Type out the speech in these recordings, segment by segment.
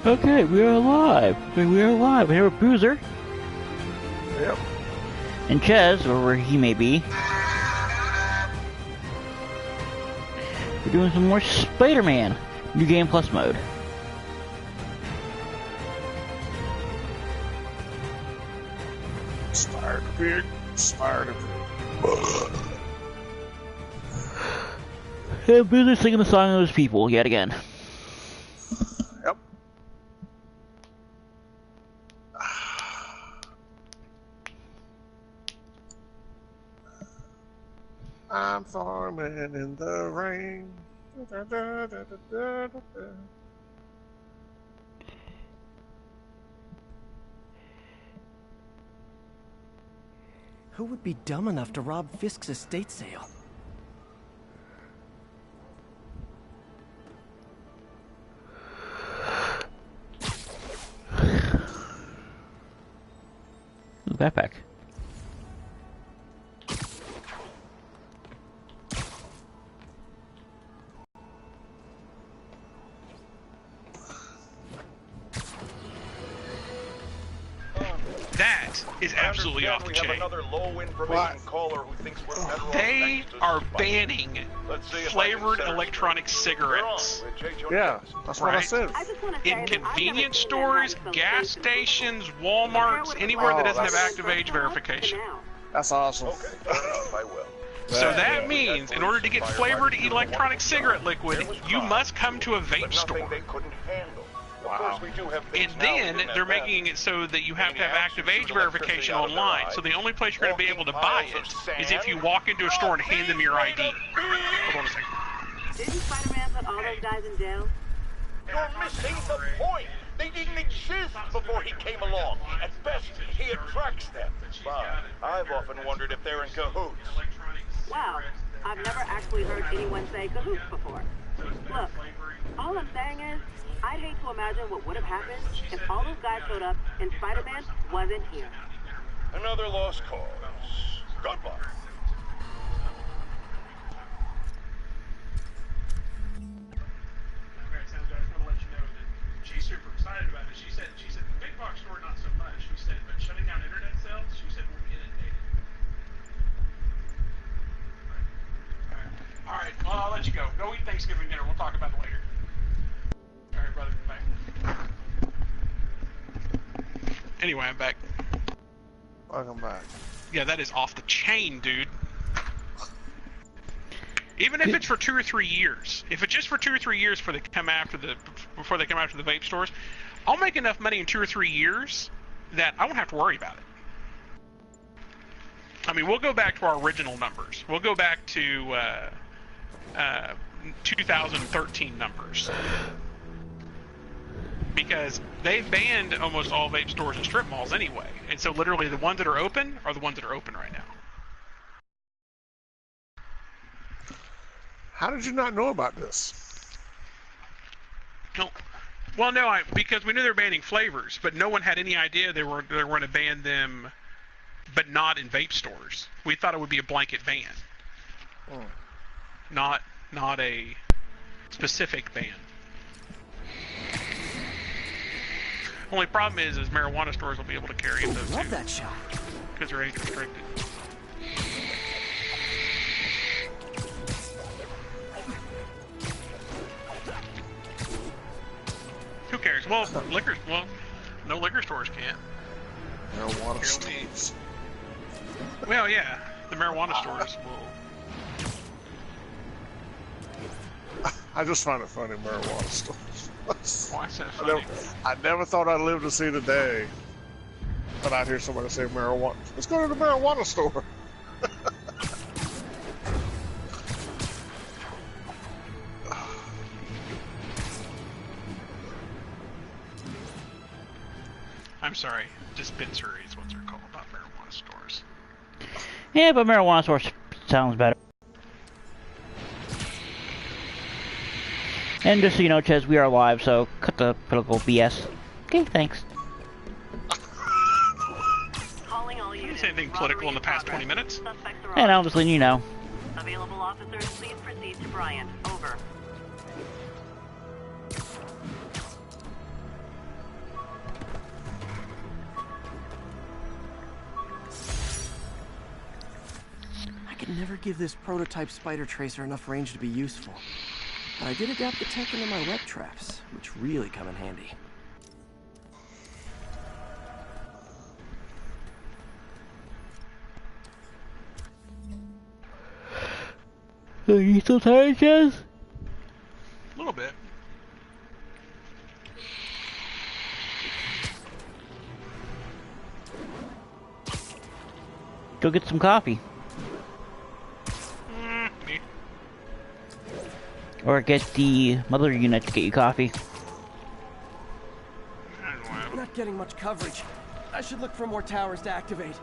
Okay, we are live. We are live. We're here with Boozer. Yep. And Ches, or where he may be. We're doing some more Spider-Man New Game Plus mode. Spider-Pig. And Boozer's singing the song of those people yet again. Yep. I'm farming in the rain. Da, da, da, da, da, da, da. Who would be dumb enough to rob Fisk's estate sale? Ooh, backpack. That is absolutely off the chain. They are banning flavored electronic cigarettes. Yeah, that's what I Right. said. In convenience stores, gas stations, Walmarts, anywhere that doesn't have active age verification. That's awesome. So that means, in order to get flavored electronic cigarette liquid, you must come to a vape store. Wow. And then they're making it so that you have to have active age verification online. So the only place you're going to be able to buy it is if you walk into a store and hand them your ID. Hold on a second. Didn't Spider-Man put all those guys in jail? You're missing the point. They didn't exist before he came along. At best, he attracts them. But I've often wondered if they're in cahoots. Wow, I've never actually heard anyone say cahoots before. Look, all I'm saying is, I'd hate to imagine what would have happened if all those guys showed up and Spider-Man wasn't here. Another lost cause. Goodbye. Okay, sounds good. I just want to let you know that she's super excited about it. She said the big box store not so much. She said, but shutting down internet sales, she said we'll be inundated. All right. Well, I'll let you go. Go eat Thanksgiving dinner. We'll talk about it later. All right, brother. Bye. Anyway, I'm back. Welcome back. Yeah, that is off the chain, dude. Even if it's for 2 or 3 years, if it's just for 2 or 3 years before they come after the vape stores, I'll make enough money in 2 or 3 years that I won't have to worry about it. I mean, we'll go back to our original numbers. We'll go back to 2013 numbers. Because they've banned almost all vape stores and strip malls anyway. And so literally the ones that are open right now. How did you not know about this? No. Well, no, because we knew they were banning flavors, but no one had any idea they were going to ban them, but not in vape stores. We thought it would be a blanket ban. Not a specific ban. Only problem is marijuana stores will be able to carry it though Love too, that shot. because they're age restricted. Who cares? Well, no liquor stores can't. Marijuana stores. Well, yeah, the marijuana stores will. I just find it funny, marijuana stores. Why is that funny? I never thought I'd live to see the day that I'd hear somebody say marijuana. Let's go to the marijuana store. I'm sorry, dispensary is what they're called, not marijuana stores. Yeah, but marijuana store sounds better. And just so you know, Ches, we are live, so cut the political BS. Okay, thanks. Calling all Did you units. say anything political in the past 20 minutes? Suspects are And on. I'm just letting you know. Available officers, please proceed to Bryant. Over. could never give this prototype spider tracer enough range to be useful. But I did adapt the tech into my web traps, which really come in handy. Are you still tired, Chaz? A little bit. Go get some coffee. Me. Or get the mother unit to get you coffee. I don't know. I'm not getting much coverage. I should look for more towers to activate.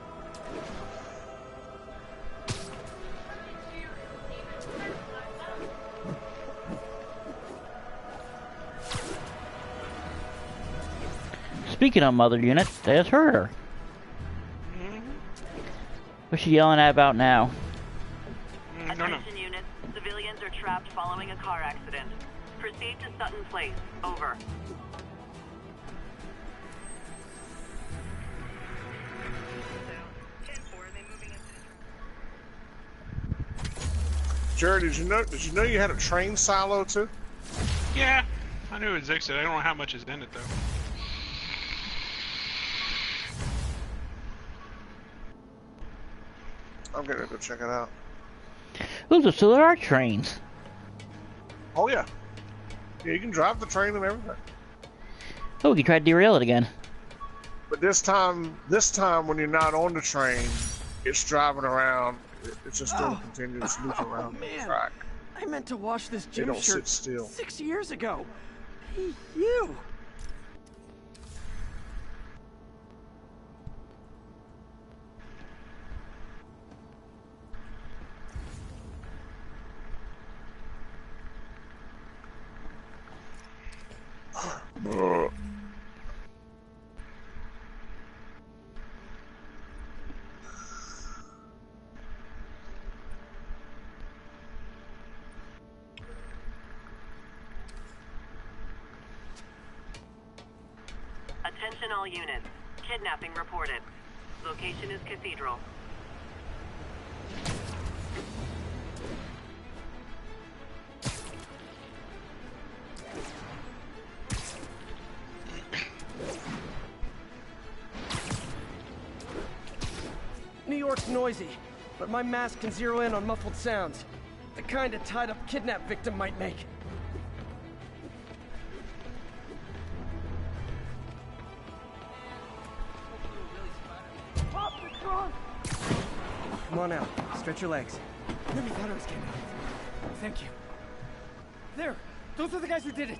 Speaking of mother unit, there's her. What's she yelling at about now? No, no. Attention units, civilians are trapped following a car accident. Proceed to Sutton Place. Over. Jared, did you know you had a train silo too? Yeah, I knew it existed. I don't know how much is in it though. I'm gonna go check it out. Those are still our trains. Oh yeah. Yeah, you can drive the train and everything. Oh, we can try to derail it again. But this time when you're not on the train, it's driving around. It's just doing continuous loop around the track. I meant to wash this They gym don't shirt sit still. 6 years ago. Hey, you! Attention all units. Kidnapping reported. Location is Cathedral. New York's noisy, but my mask can zero in on muffled sounds. The kind a tied-up kidnap victim might make. Come on out. Stretch your legs. Never thought I was getting out. Thank you. There! Those are the guys who did it!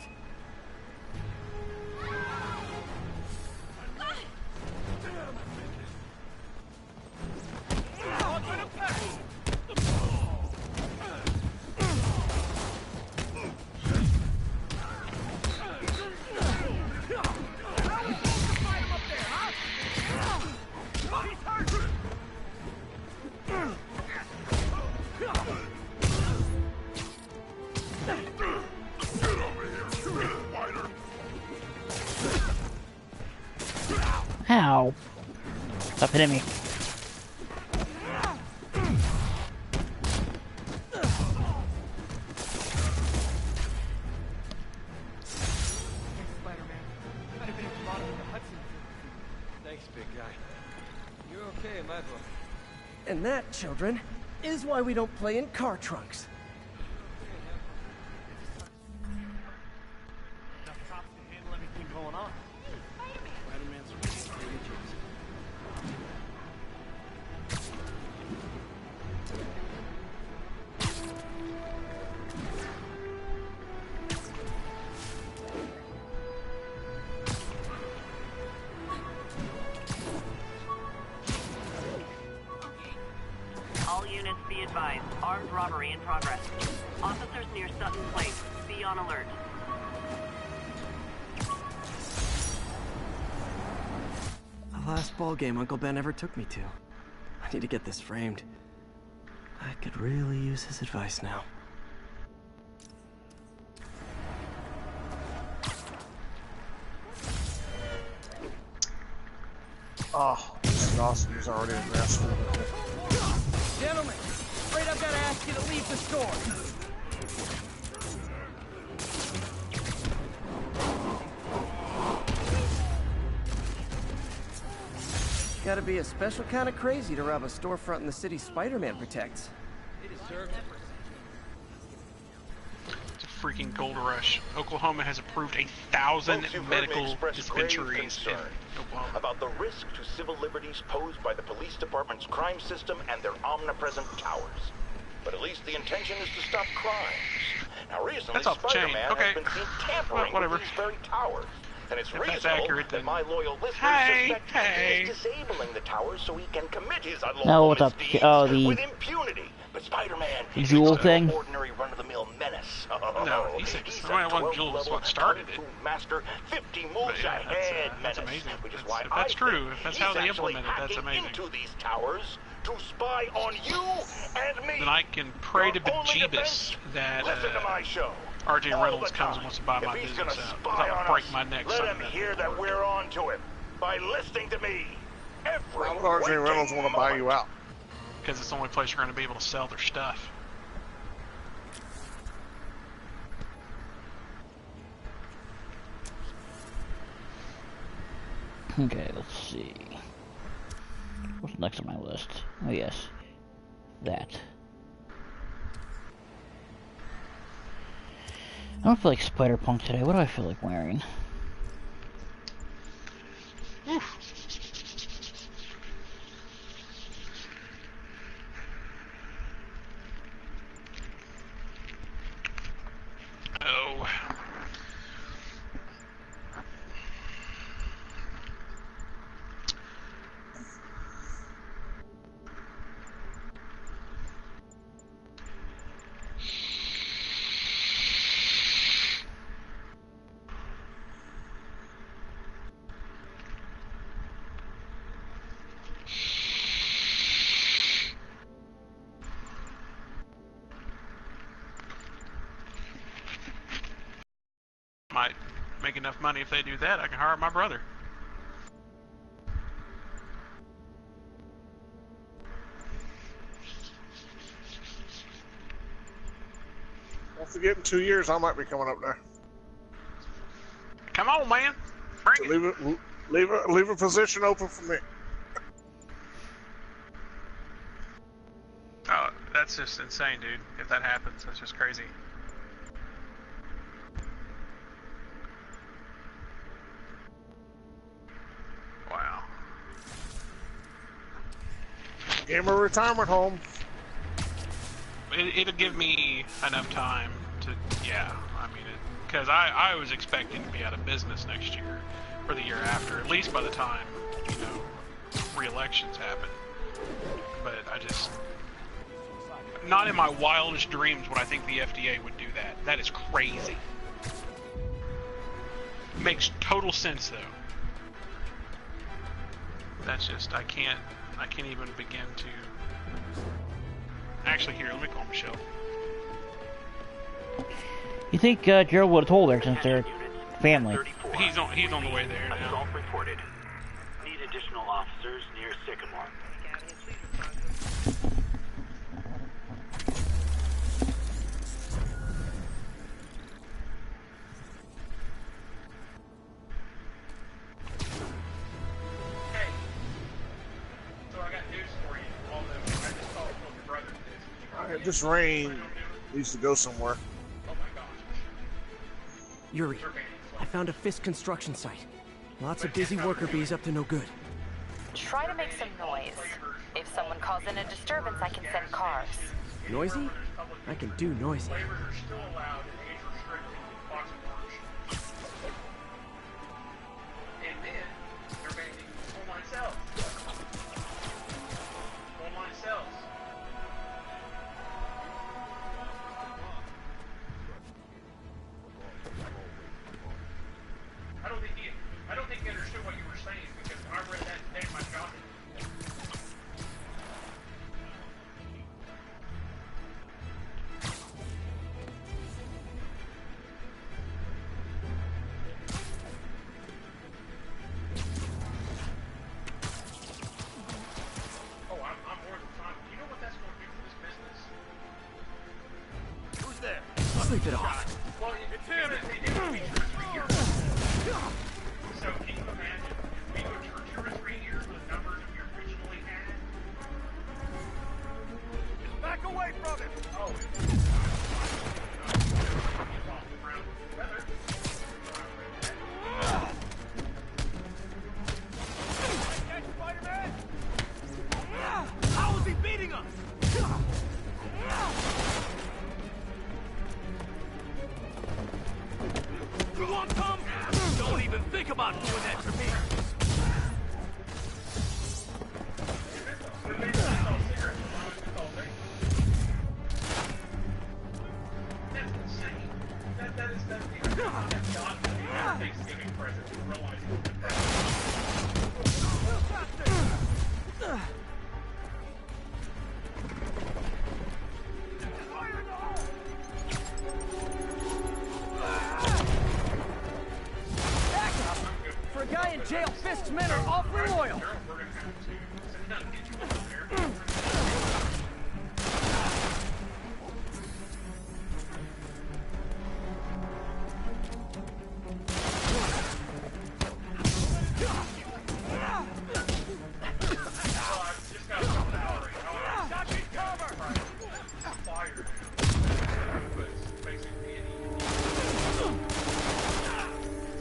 Ow. Stop hitting me. Thanks, big guy. You're okay in my book. And that, children, is why we don't play in car trunks. All units be advised. Armed robbery in progress. Officers near Sutton Place. Be on alert. The last ball game Uncle Ben ever took me to. I need to get this framed. I could really use his advice now. Oh, this is awesome. He's already in master. Gentlemen, straight store. Gotta be a special kind of crazy to rob a storefront in the city Spider-Man protects. It's a freaking gold rush. Oklahoma has approved 1,000 medical dispensaries in Oklahoma. About the risk to civil liberties posed by the police department's crime system and their omnipresent towers. But at least the intention is to stop crimes. Now recently, That's off the chain. Spider-Man Okay. has been seen tampering Whatever. with these very towers. And it's If that's reasonable accurate, that then- my loyal listeners Hey, suspect hey. he is disabling the towers so he can commit his unlawful No, what's up? misdeeds Oh, the- with impunity. But Spider-Man is Jewel just thing? an ordinary run-of-the-mill menace. No, he's a- He's well, a one Jewel is 12-level what started it. kung fu master, 50 But moves yeah, ahead that's menace. amazing. Which is That's- why if that's I true, think if that's he's how they actually implement it, that's hacking amazing. into these towers to spy on you and me. Then I can pray to Your only Bejeebus defense? that Listen to my show. RJ All Reynolds the comes and time. wants to buy my If he's business gonna out. spy I'll on break us, my neck let signing him that hear that paperwork. we're on to him by listening to me. Why would RJ Reynolds want to buy you out? Because it's the only place you're going to be able to sell their stuff. Okay, let's see. What's next on my list? Oh yes, that. I don't feel like Spider-Punk today. What do I feel like wearing? Oh. Might make enough money if they do that. I can hire my brother. Don't forget, in 2 years I might be coming up there. Come on, man. Bring it. Leave a position open for me. Oh, that's just insane, dude. If that happens, that's just crazy. Wow. Gamer retirement home. It'll give me enough time to, yeah, I mean, because I was expecting to be out of business next year, or the year after, at least by the time, you know, re-elections happen. But I just, not in my wildest dreams would I think the FDA would do that. That is crazy. Makes total sense, though. That's just, I can't even begin to. Actually, here, let me call Michelle. You think Gerald would have told her since they're family? He's on the way there now. Assault reported. Need additional officers near Sycamore. Hey, so I got news for you. Although I just told your brother this. Alright, this rain needs to go somewhere. Oh my gosh. Yuri, I found a Fisk construction site. Lots of busy worker bees up to no good. Try to make some noise. If someone calls in a disturbance, I can send cars. Noisy? I can do noisy. Waivers are still allowed in age-restricted box merch. And then, they're banning online sales. Online sales. I don't think he understood what you were saying, because when I read that today, my jaw hit. Sleep it off. It's him. So can you imagine being for 2 or 3 years the numbers you originally had? Back away from him! Oh. Spider-Man! How is he beating us? You want some? Don't even think about doing that to me. That's insane. That is Thanksgiving present. Realizing For a guy in jail, Fisk's men are awfully loyal.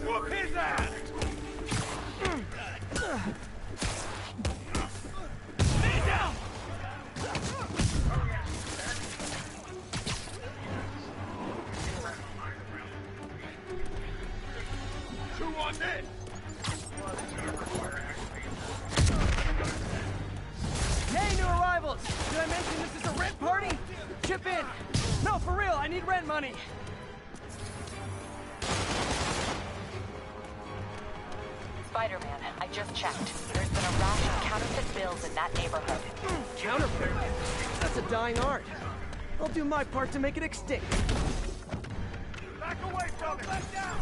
whoop his ass! Stay down! Who won this? Hey, new arrivals! Did I mention this is a rent party? Chip in! No, for real, I need rent money! Spider-Man, I just checked. There's been a rash of counterfeit bills in that neighborhood. Counterfeit? That's a dying art. I'll do my part to make it extinct. Back away from him! Back down!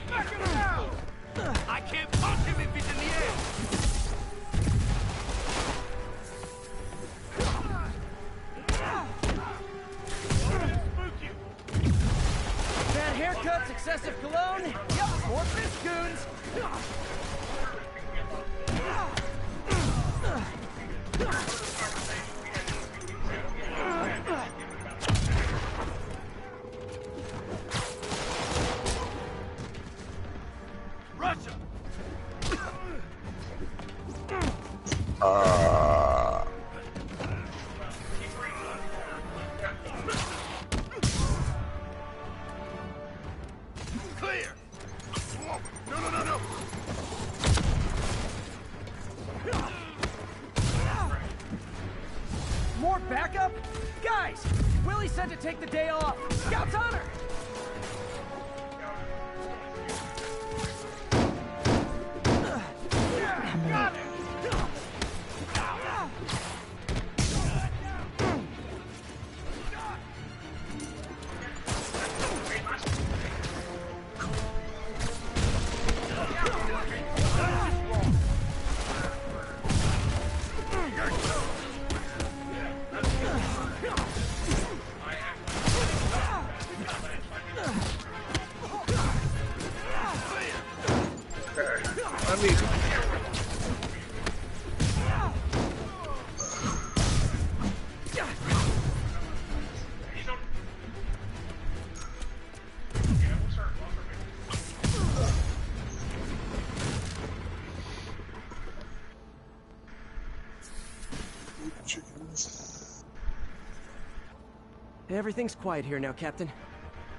Back him down! I can't punch him if he's in the air! Bad haircuts, excessive cologne. Yep, more Fisk goons. Russia! Clear! No! More backup? Guys, Willie said to take the day off. Scout's honor! Got it! I mean, chickens. Everything's quiet here now, Captain.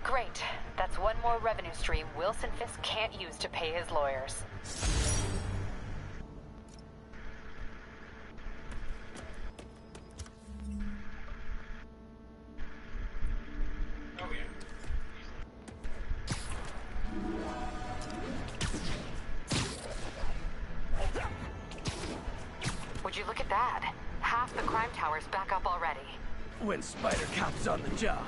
Great. That's one more revenue stream Wilson Fisk can't use to pay his lawyers. Would you look at that? Half the crime tower's back up already. When Spider Cop's on the job,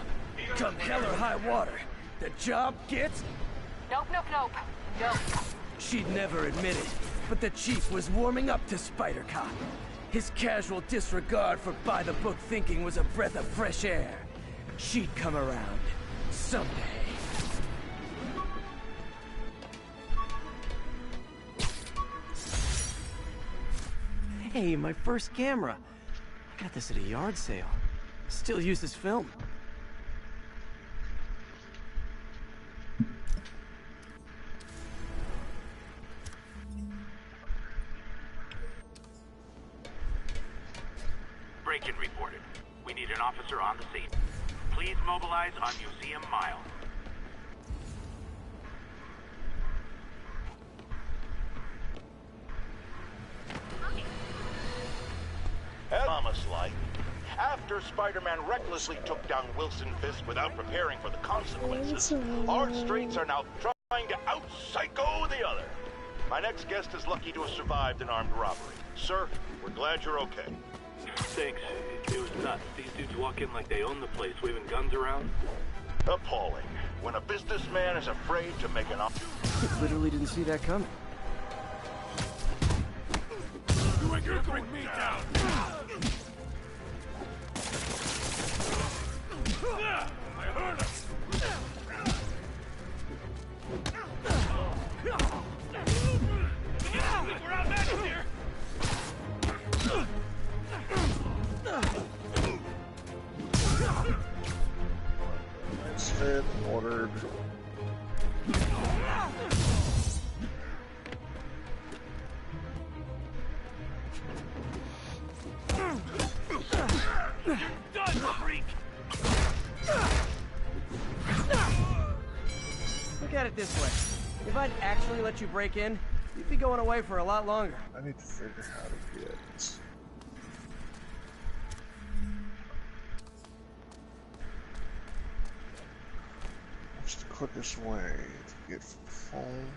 come hell or high water, the job gets... Nope. She'd never admit it, but the chief was warming up to Spider Cop. His casual disregard for by-the-book thinking was a breath of fresh air. She'd come around someday. Hey, my first camera. I got this at a yard sale. Still use this film. Break-in reported. We need an officer on the scene. Please mobilize on Museum Mile. Thomas-like. After Spider-Man recklessly took down Wilson Fisk without preparing for the consequences, our straights are now trying to out-psycho the other. My next guest is lucky to have survived an armed robbery. Sir, we're glad you're okay. Thanks. It was nuts. These dudes walk in like they own the place, waving guns around. Appalling. When a businessman is afraid to make an offer. Literally didn't see that coming. You ain't gonna bring me down! I heard him! We're outmatched here! Instead ordered. Done, freak! Look at it this way. If I'd actually let you break in, you'd be going away for a lot longer. I need to figure how to get. What's the quickest way to get from home?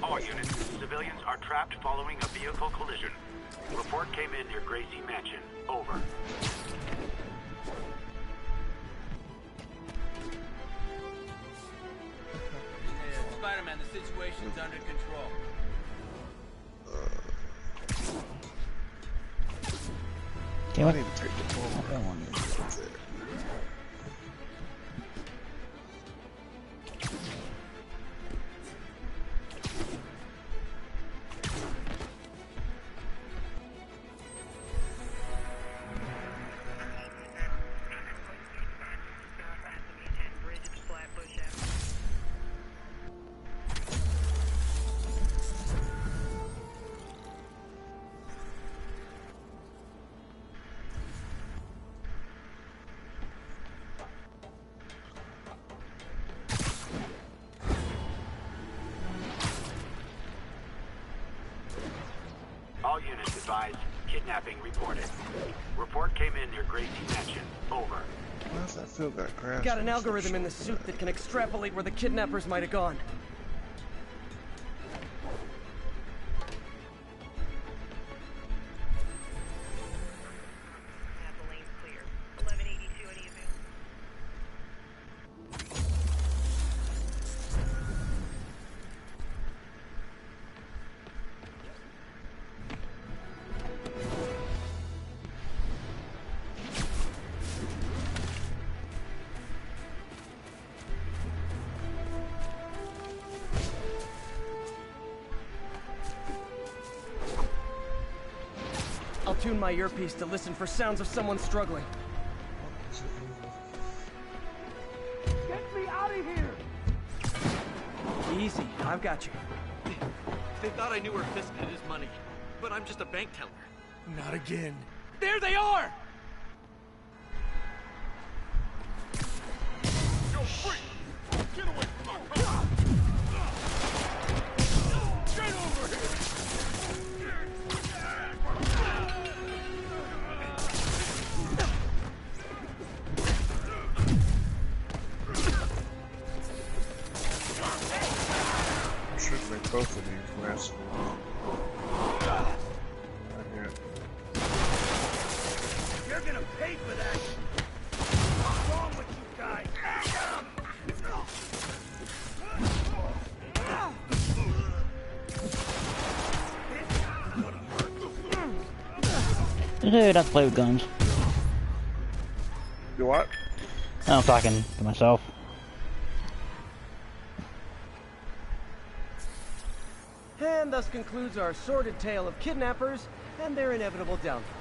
All units, civilians are trapped following a vehicle collision. Report came in near Gracie Mansion. Over. Spider-Man, the situation's under control. Damn it. I need to take the phone. I don't want to. That's it. All units advised. Kidnapping reported. Report came in near Gracie Mansion. Over. Why does that feel that crash? Got an algorithm in the suit that can extrapolate where the kidnappers might have gone. I'll tune my earpiece to listen for sounds of someone struggling. Get me out of here! Easy, I've got you. They thought I knew where Fisk hid his money, but I'm just a bank teller. Not again. There they are! Yo, freak! Get away from my car! Get over here! both of these messes. You're gonna pay for that. What's wrong with you guys? Dude, I play with guns. You what? I'm talking to myself. And thus concludes our sordid tale of kidnappers and their inevitable downfall.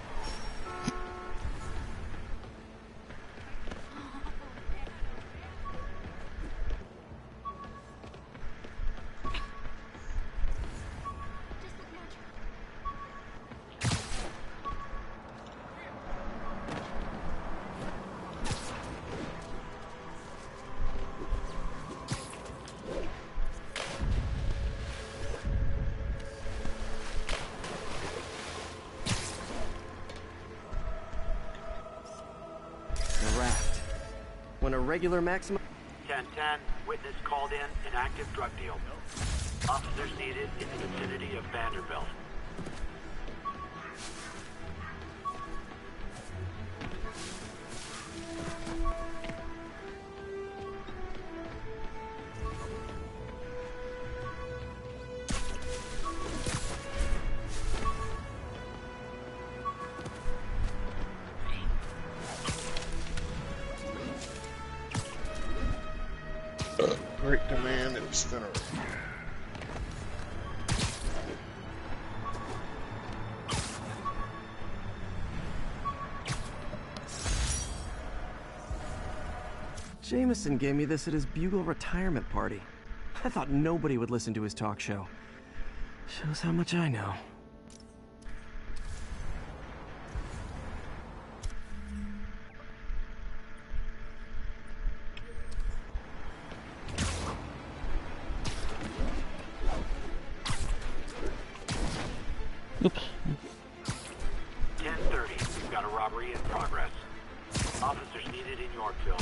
When a regular maximum... 10-10, witness called in an active drug deal. Officers needed in the vicinity of Vanderbilt. Great demand and spinner. Jameson gave me this at his Bugle retirement party. I thought nobody would listen to his talk show. Shows how much I know. Oops. 10:30. We've got a robbery in progress. Officers needed in Yorkville.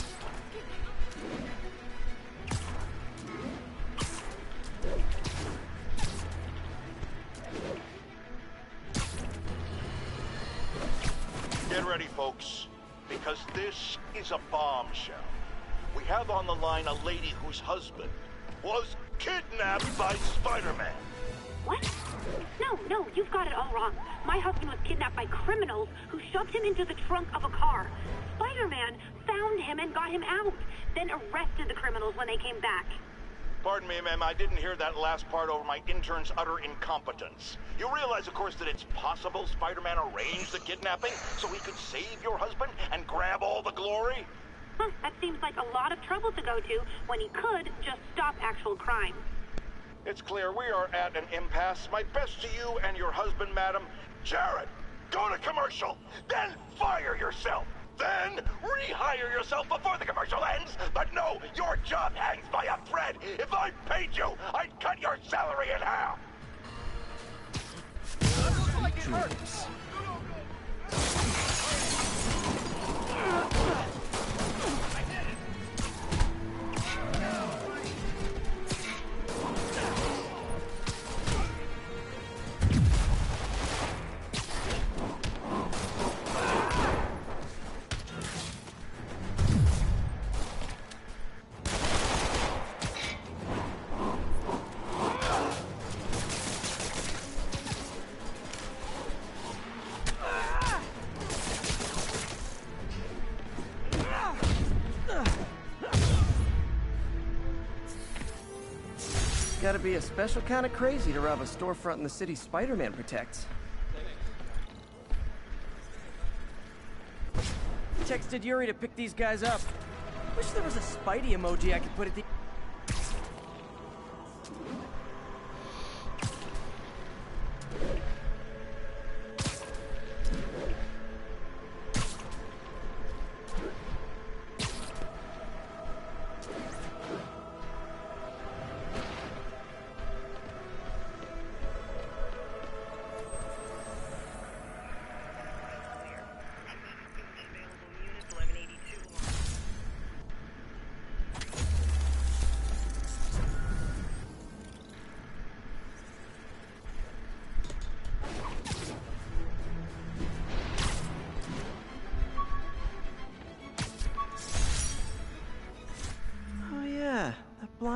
Get ready, folks, because this is a bombshell. We have on the line a lady whose husband was kidnapped by Spider-Man. What? No, you've got it all wrong. My husband was kidnapped by criminals who shoved him into the trunk of a car. Spider-Man found him and got him out, then arrested the criminals when they came back. Pardon me, ma'am, I didn't hear that last part over my intern's utter incompetence. You realize, of course, that it's possible Spider-Man arranged the kidnapping so he could save your husband and grab all the glory? That seems like a lot of trouble to go to when he could just stop actual crime. It's clear we are at an impasse. My best to you and your husband, madam. Jared, go to commercial, then fire yourself. Then rehire yourself before the commercial ends. But no, your job hangs by a thread. If I paid you, I'd cut your salary in half. Like it hurts. Gotta be a special kind of crazy to rob a storefront in the city Spider-Man protects. Texted Yuri to pick these guys up. Wish there was a Spidey emoji I could put at the...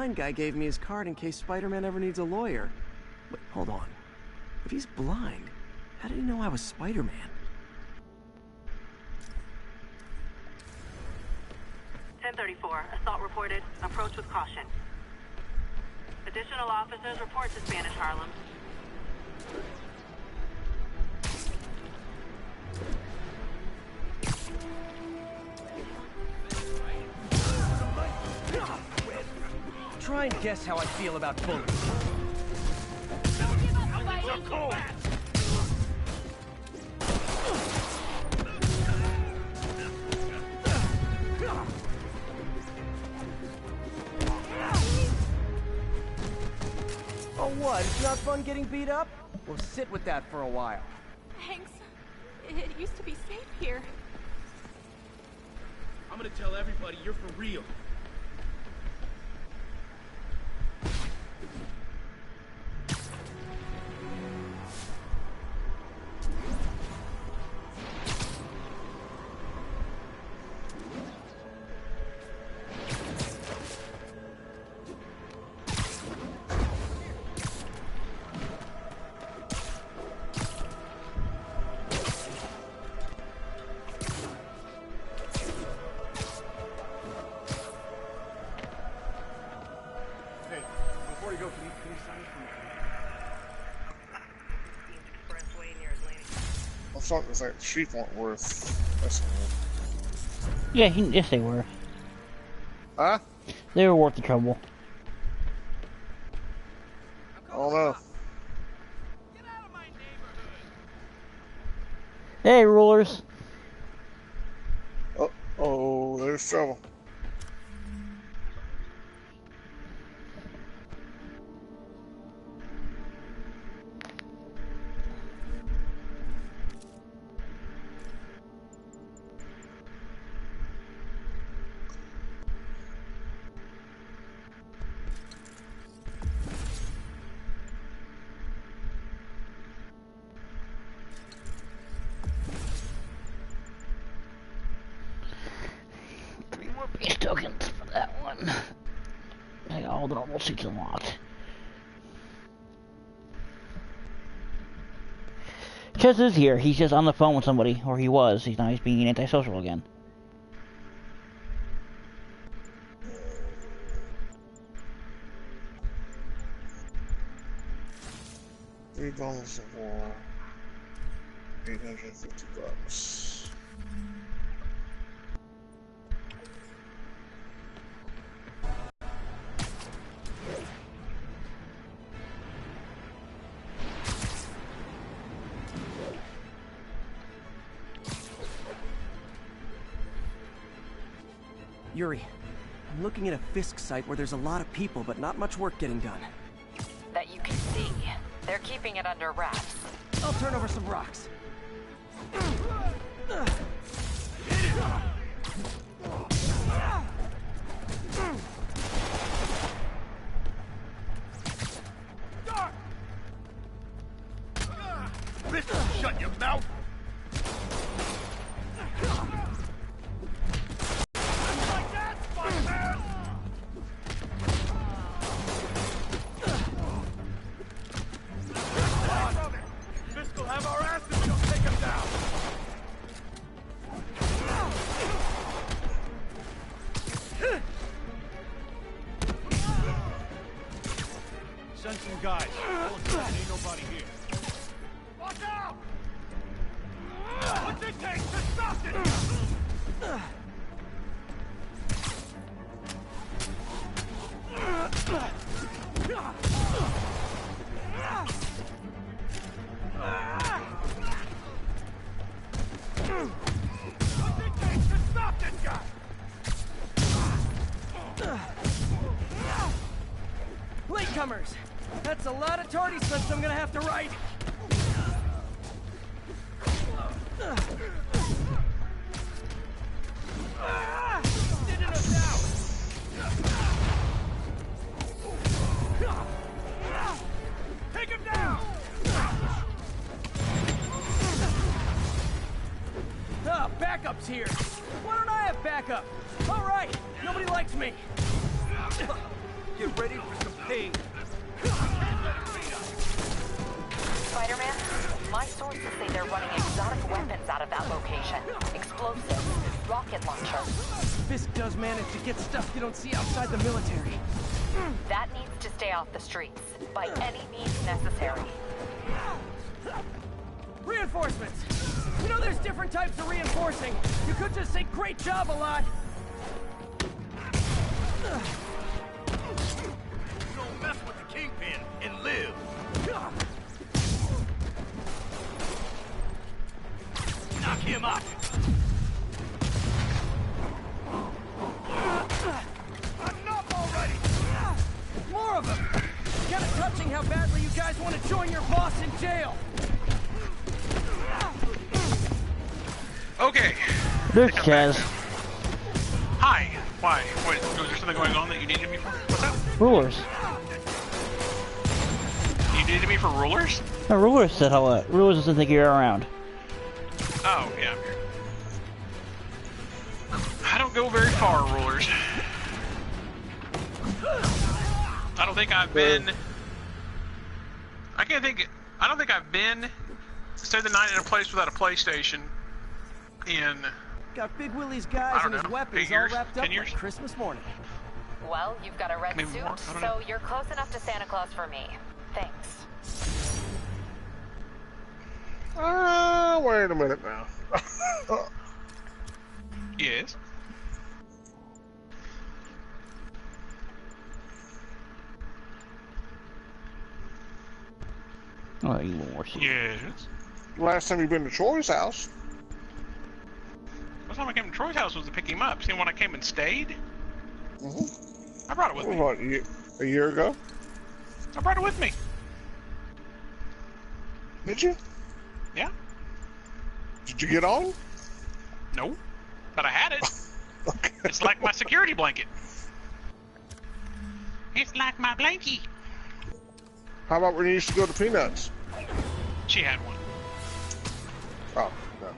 blind guy gave me his card in case Spider-Man ever needs a lawyer. Wait, hold on. If he's blind, how did he know I was Spider-Man? Assault reported. Approach with caution. Additional officers report to Spanish Harlem. Try and guess how I feel about bullets. Oh, what? It's not fun getting beat up? We'll sit with that for a while. Thanks. It used to be safe here. I'm gonna tell everybody you're for real. Something was like the sheep weren't worth messing with. Yeah, yes they were. Huh? They were worth the trouble. I don't know. Hey, rulers. Oh, there's trouble. Tokens for that one. I got all the normal suits unlocked. Chess is here. He's just on the phone with somebody, or he was. He's being antisocial again. $3 of war. $850. Yuri, I'm looking at a Fisk site where there's a lot of people, but not much work getting done. That you can see. They're keeping it under wraps. I'll turn over some rocks. Shut your mouth! Send some guys. Ain't nobody here. Watch out! What's it take to stop it? What's it take to stop this guy? Latecomers! That's a lot of tardy slips I'm gonna have to write! Didn't us out! Take him down! Ah, backup's here! Why don't I have backup? Alright! Nobody likes me! Get ready for some pain. Spider-Man, my sources say they're running exotic weapons out of that location. Explosives, rocket launchers. Fisk does manage to get stuff you don't see outside the military. That needs to stay off the streets, by any means necessary. Reinforcements! You know there's different types of reinforcing. You could just say great job a lot. Don't mess with the Kingpin and live. Knock him out. Enough already! More of them! Kind of touching how badly you guys want to join your boss in jail. Okay. There's Chaz. Hi. Why? Wait, was there something going on that you needed me for? What's up? Rulers. You needed me for rulers? No, Rulers said hello. Rulers doesn't think you're around. Oh, yeah, I'm here. I don't go very far, rulers. I don't think I've been... I don't think I've been... stayed the night in a place without a PlayStation in... Got Big Willie's guys and his weapons all wrapped up like Christmas morning. Well, you've got a red Maybe suit, more? I don't so know. you're close enough to Santa Claus for me. Thanks. Wait a minute now. Yes? Oh, you more. Yes. Last time you've been to Troy's house. Last time I came to Troy's house was to pick him up. See, when I came and stayed? Mm-hmm. I brought it with me. What, a year ago? I brought it with me. Did you? Yeah. Did you get on? No. But I had it. Okay. It's like my security blanket. It's like my blankie. How about when you used to go to Peanuts? She had one. Oh, no.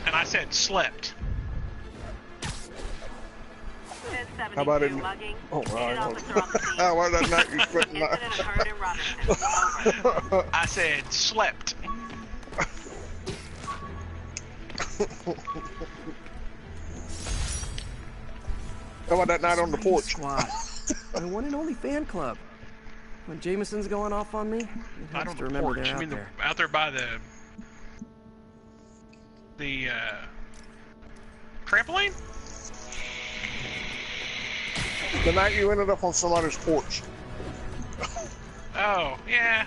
And I said slept. How about it? Oh, how about that night you spent the night? I said slept. How about that night on the porch? Squad. My one and only fan club. When Jameson's going off on me, you have to remember they're out there. Out there by the trampoline? The night you ended up on somebody's porch. Oh, yeah.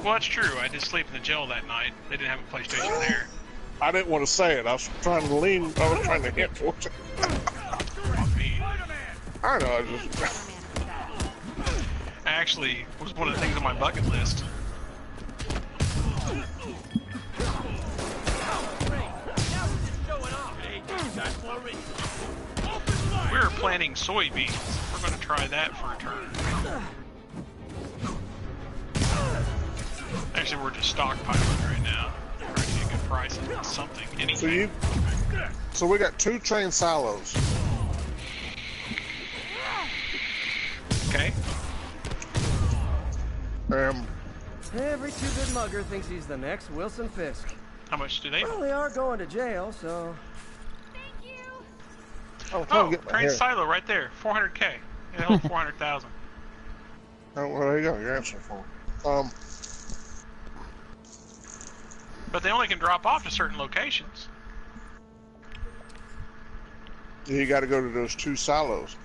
Well, it's true. I did sleep in the jail that night. They didn't have a PlayStation there. I didn't want to say it. I was trying to lean. I was trying to hit towards it. I know. I just. Actually, was one of the things on my bucket list. We were planting soybeans. We're going to try that for a turn. Actually, we're just stockpiling right now. Trying to get good prices on something, anything. So we got 2 train silos. Okay. Every two-bit mugger thinks he's the next Wilson Fisk. How much do they? Well, they are going to jail, so. Oh, train silo right there, 400K. It held 400,000. Oh, well, there you go. Your answer for it. But they only can drop off to certain locations. You got to go to those 2 silos.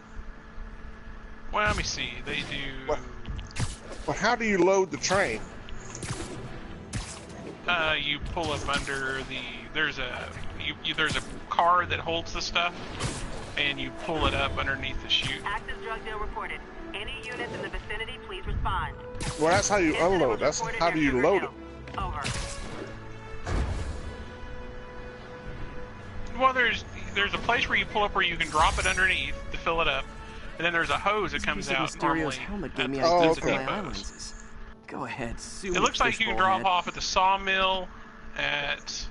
Well, let me see. They do. Well, how do you load the train? You pull up under the. There's a car that holds the stuff, and you pull it up underneath the chute. Active drug deal reported. Any units in the vicinity, please respond. Well, that's how you unload. That's how do you load it? Over. Well, there's a place where you pull up where you can drop it underneath to fill it up, and then there's a hose that comes out normally. Helmet gave me Oh, ideas for okay. my eye lenses. Go ahead, sue It me, looks like you can fishbowl drop head. off at the sawmill, at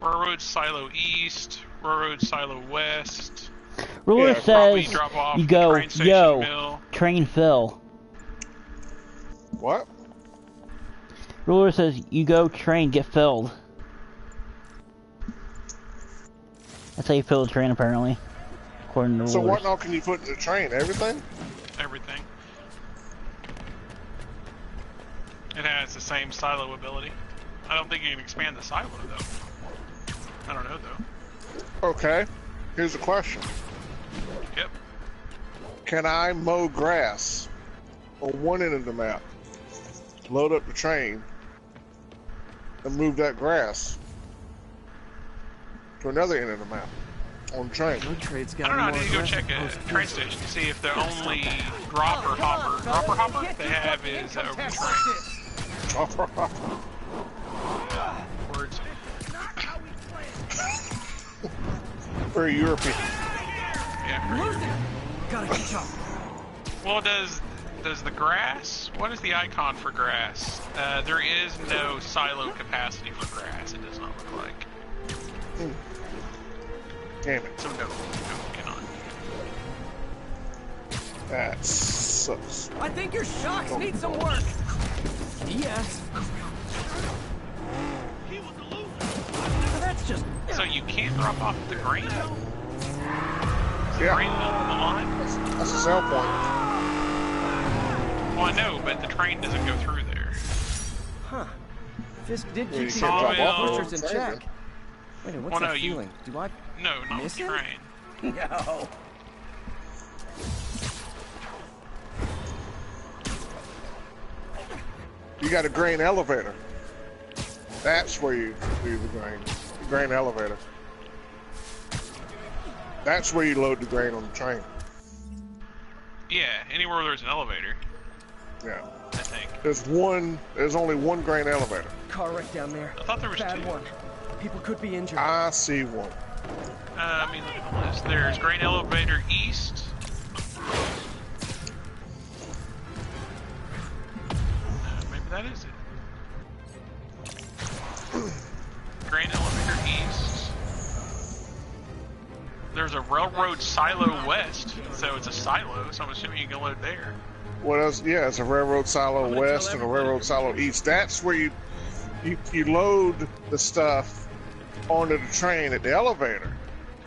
Railroad Silo East, Railroad Silo West. Ruler Yeah, probably says drop off you go, train station yo, mill. train fill. What? Ruler says you go, train, get filled. That's how you fill a train, apparently. According to So Rulers. what all can you put in the train? Everything? Everything. It has the same silo ability. I don't think you can expand the silo though. I don't know though. Okay. Here's the question. Yep. Can I mow grass on one end of the map, load up the train, and move that grass to another end of the map on the train? Drug trade's I got don't know, I more need to go aggressive check a post- train station to see if the only dropper hopper they have is over the train. Words. Very European. Yeah, pretty good. Gotta catch up. Well, does the grass? What is the icon for grass? There is no silo capacity for grass. It does not look like. Damn it. So no, cannot. That sucks. I think your shocks need some work. Yes. That's just. So you can't drop off the grain mill? Yeah. Grain mill on the line? That's a sell point. Well, I know, but the train doesn't go through there. Huh. Fisk did Yeah, you keep the can't drop off pushers the in train, check. Wait, what's Well, that no, you- feeling? Do I No, not miss the him? train. No. You got a grain elevator. That's where you do the grain elevator. That's where you load the grain on the train. Yeah, anywhere where there's an elevator, Yeah. I think. There's only one grain elevator. Car wreck down there. I thought there was Bad two. one. People could be injured. I see one. I mean, look at the list. There's grain elevator east. Maybe that is it. Grain elevator east. There's a railroad silo west, so it's a silo, so I'm assuming you can load there. What else? Yeah, it's a railroad silo west and a railroad silo east. That's where you load the stuff onto the train at the elevator,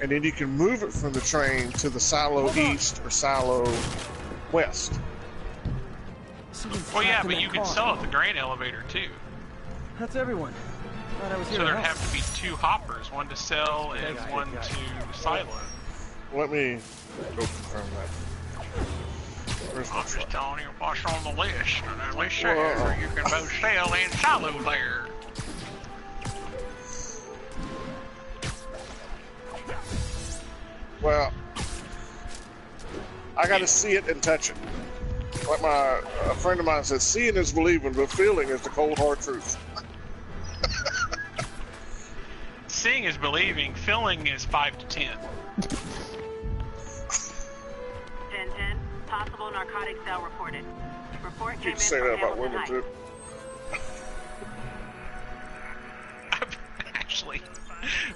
and then you can move it from the train to the silo east or silo west. Well, yeah, but you can sell at the grain elevator too. That's everyone. Thought I was here So to there'd help. have to be two hoppers, one to sell and one to silo. Let me go confirm that. Where's my I'm just truck? telling you what's on the list, and the list Whoa. says you can both sell and silo there. Well, I got to see it and touch it. Like a friend of mine said, seeing is believing, but feeling is the cold hard truth. Seeing is believing, feeling is 5 to 10. 10-10, possible narcotic cell reported. Report came You in say from that about Hamilton women Heights. too. I've actually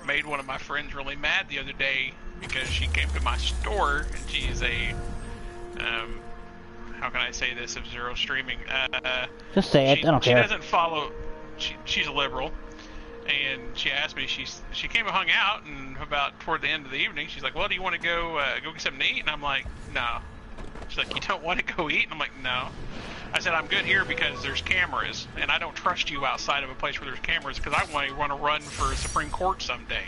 made one of my friends really mad the other day because she came to my store and she's a, how can I say this of Zero Streaming? Just say it, I don't she care. doesn't follow, she's a liberal. And she asked me, she came and hung out, and about toward the end of the evening, she's like, well, do you want to go get something to eat? And I'm like, no. She's like, you don't want to go eat? And I'm like, no. I said, I'm good here because there's cameras, and I don't trust you outside of a place where there's cameras because I want to run for Supreme Court someday.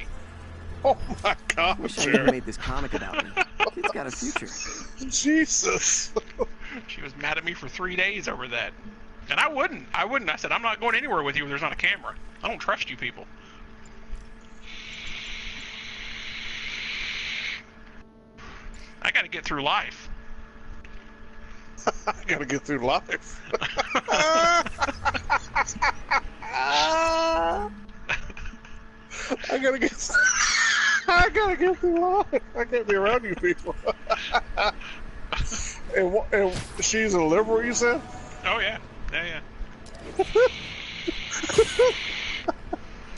Oh my God, Wish I never made this comic about me. Kid's got a future. Jesus. She was mad at me for 3 days over that. And I wouldn't. I said, I'm not going anywhere with you if there's not a camera. I don't trust you people. I gotta get through life. I gotta get through life. I gotta get through life. I can't be around you people. and she's a liberal, you said? Oh yeah, yeah.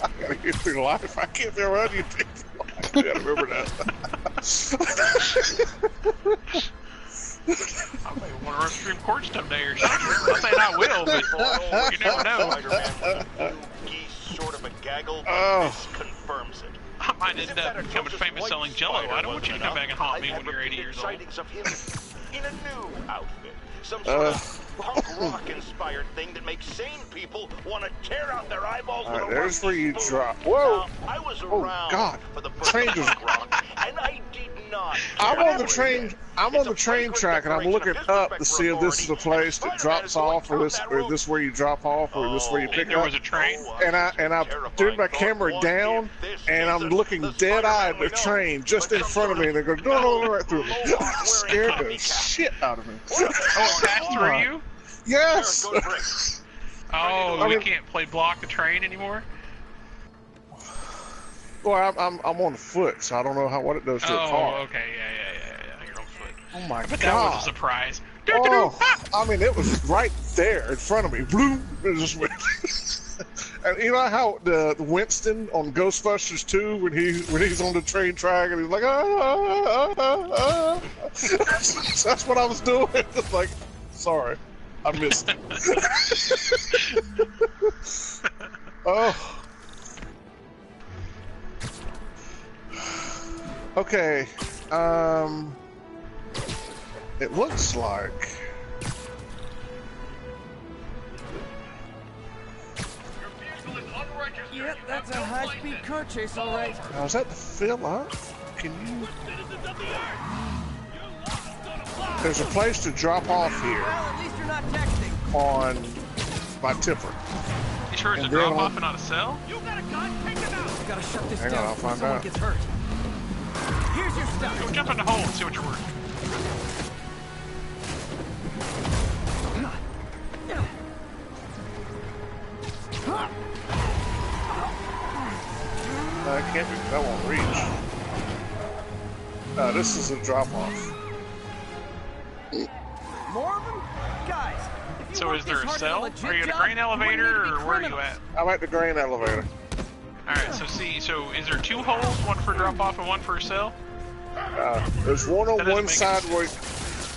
I gotta get through life. I can't be around you people. I gotta remember that. I may want to run Supreme Court someday or something. I'm not saying I will, but you never know. Spider-Man with a new geese sort of a gaggle, this confirms it. I might end up becoming famous selling Jello. I don't want you to come back and haunt me when you're 80 years old. Sightings of him in a new outfit. Some sort of punk rock inspired thing that makes sane people want to tear out their eyeballs with a there's where you spoon. drop. Whoa! Now, I was Oh around God! for the Train first just. punk rock, and I did not. I'm on the train. I'm on the train track, and I'm looking up to see if this is the place that drops off, or this where you drop off, or this where you pick There up. was a train. And I turned my camera down, and I'm looking dead-eyed at the train just in front of me, and they go no, right through me. Scared the shit out of me. Oh, it passed through you? Yes. Oh, we can't play block the train anymore. Well, I'm on foot, so I don't know what it does to a car. Oh, okay, yeah. You're on foot. Oh my But God! that was a surprise. Oh, I mean, it was right there in front of me. Bloom! It just went. And you know how the Winston on Ghostbusters 2 when he's on the train track and he's like That's what I was doing. It's like, sorry, I missed it. Oh. Okay. It looks like. Yep, that's a high-speed car chase, all right. Now, is that the fill up? Can you? There's a place to drop off here. Well, at least you're not texting. On my tipper. You sure it's a drop off and not a cell? You got a gun? Take him out. Gotta shut this Hang down on, I'll before find someone out. gets hurt. Here's your stuff. Go jump in the hole and see what you're worth. That can't be. That won't reach. This is a drop off. More of them? Guys, if you So work is there this a hard cell? at a Are you at a legit grain job, elevator you or wouldn't need to be where are you criminals. at? I'm at the grain elevator. Alright, so is there two holes, one for drop off and one for a cell? There's one That on doesn't one make side any where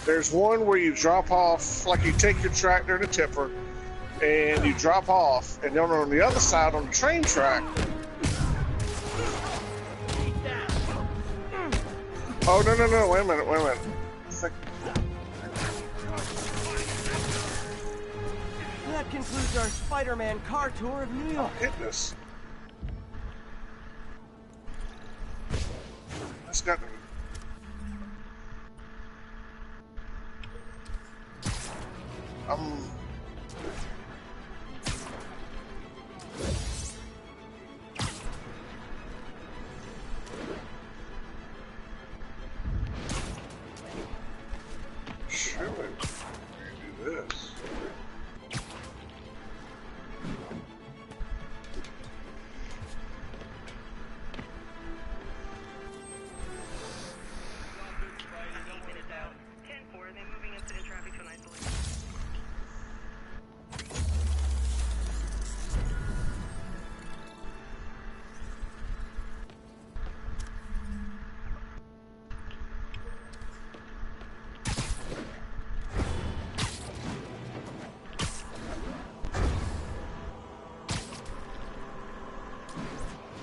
there's one where you drop off, like you take your tractor and a tipper, and you drop off, and then on the other side on the train track. Oh no! Wait a minute! That concludes our Spider-Man car tour of New York. Goodness. That's got to be. Surely we can do this.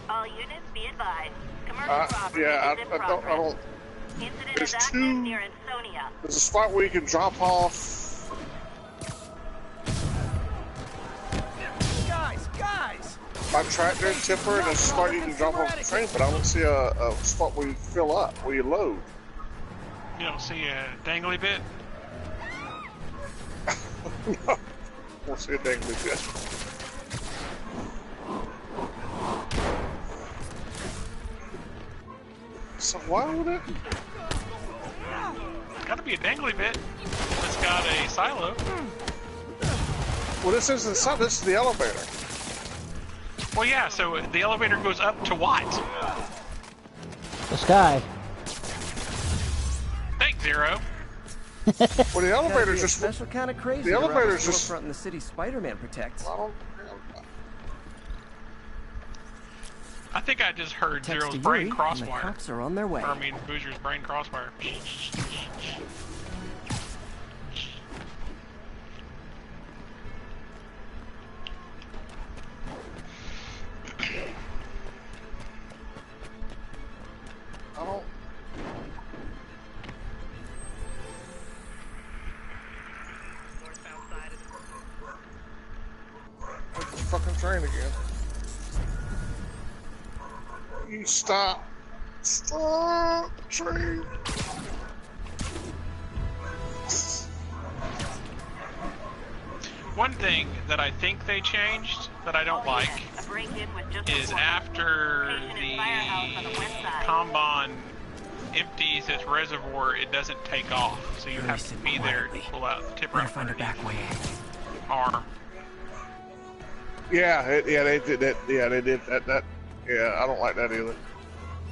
All units be advised. Commercial property Yeah, is in I progress. don't. Incident There's is active two. near Ansonia. There's a spot where you can drop off. Guys! My tractor and tipper, and a spot you can drop off the train, but I don't see a spot where you fill up, where you load. You don't see a dangly bit? No, won't see a dangly bit. So why would it? It's gotta be a dangly bit. It's got a silo. Well, this isn't something. This is the elevator. Well, yeah, so the elevator goes up to what? The sky. Thanks, Zero. Well, the elevator's Just just. special kind of crazy. The elevator's just. front in the city Spider-Man protects. I think I just heard Text Zero's to brain Yuri, and the crossfire. cops are on their way. Or, I mean, Boozer's brain crossfire. I don't. Take the fucking train again. You stop. Stop, train. One thing that I think they changed that I don't like is after the Kanban empties its reservoir, it doesn't take off, so you have to be there to pull out the tipper. Find her back way. Arm. Yeah, they did that. Yeah, they did that. Yeah, I don't like that either.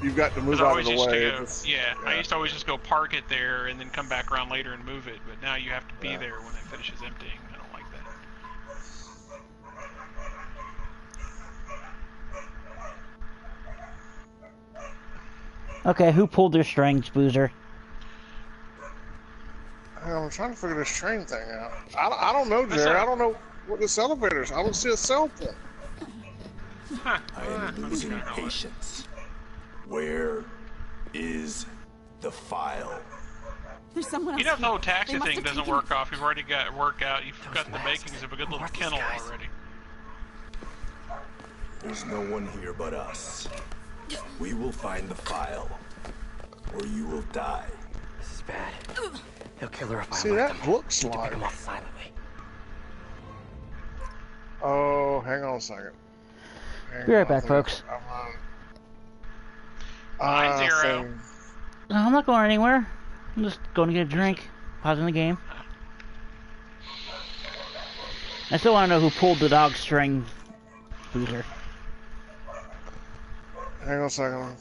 You've got to move I out always of the used way. to go, I used to always just go park it there and then come back around later and move it, but now you have to be there when it finishes emptying. I don't like that. Okay, who pulled their strings, Boozer? I'm trying to figure this train thing out. I don't know, Jerry. I don't know what this elevator is. I don't see a cell point. I am losing patience. Where is the file? There's someone else. You know, if the whole They taxi must thing have doesn't taken work off, you've already got workout. You've got the makings of a good little kennel already. There's no one here but us. We will find the file, or you will die. This is bad. He'll kill her if I See, let that them. looks Need to like. pick him off silently. Oh, hang on a second. Be right back, folks. Line zero. No, I'm not going anywhere. I'm just going to get a drink. Pausing the game. I still want to know who pulled the dog string, Boozer. Hang on a second.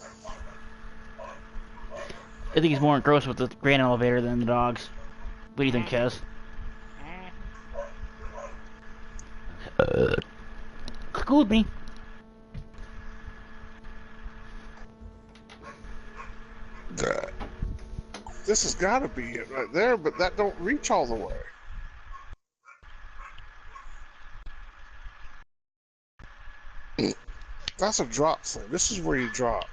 I think he's more engrossed with the grain elevator than the dogs. What do you think, Kez? Excuse me. This has got to be it right there, but that don't reach all the way. That's a drop thing. This is where you drop.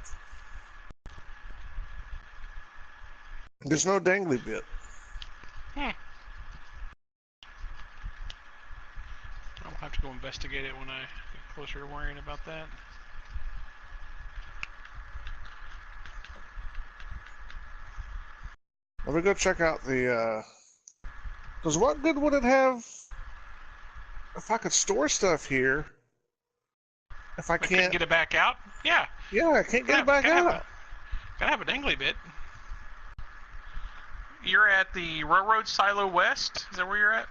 There's no dangly bit. I'll have to go investigate it when I get closer to worrying about that. Let me go check out the, because what good would it have if I could store stuff here if I can't get it back out? Yeah. Yeah, I can't get it back out. Gotta have a dangly bit. You're at the Railroad Silo West? Is that where you're at?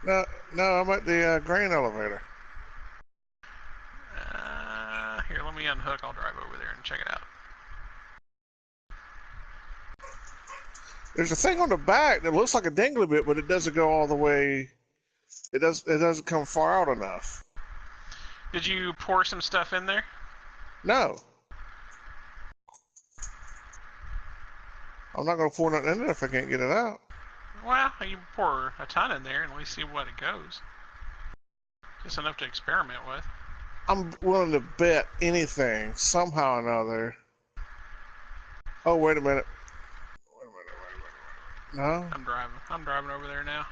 No, I'm at the grain elevator. Here, let me unhook. I'll drive over there and check it out. There's a thing on the back that looks like a dangly bit, but it doesn't go all the way. It doesn't come far out enough. Did you pour some stuff in there? No. I'm not going to pour nothing in there if I can't get it out. Well, you pour a ton in there and we see what it goes. Just enough to experiment with. I'm willing to bet anything, somehow or another. Oh, wait a minute. No? I'm driving over there now.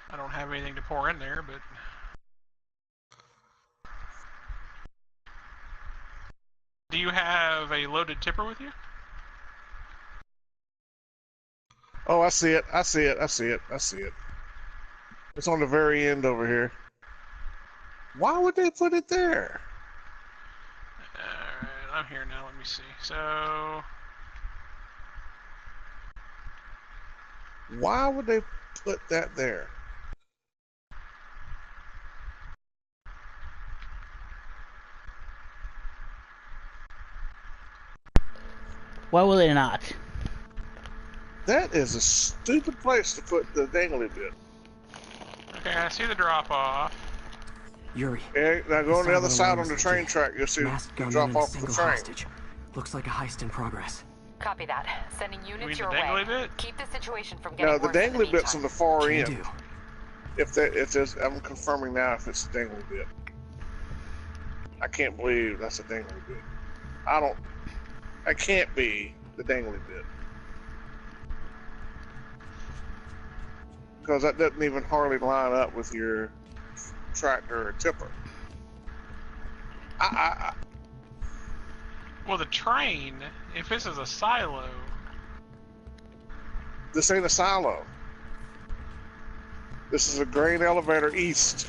I don't have anything to pour in there, but... Do you have a loaded tipper with you? Oh, I see it. I see it. I see it. I see it. It's on the very end over here. Why would they put it there? Alright, I'm here now. Let me see. So... Why would they put that there? Why will they not? That is a stupid place to put the dangly bit. Okay, I see the drop-off. Yuri. Yeah, now go on the other Silo side on alarms the legit. train track. You'll see Masked you gunman drop and a off the single train. hostage. Looks like a heist in progress. Copy that. Sending mean units the your dangly way. bit? Keep the situation from getting No, the worse in the dangly bit's on meantime. the far Can end. do. If there's, I'm confirming now if it's a dangly bit. I can't believe that's a dangly bit. That can't be the dangly bit. Because that doesn't even hardly line up with your tractor or tipper. Well, the train, if this is a silo, This ain't a silo. This is a grain elevator east.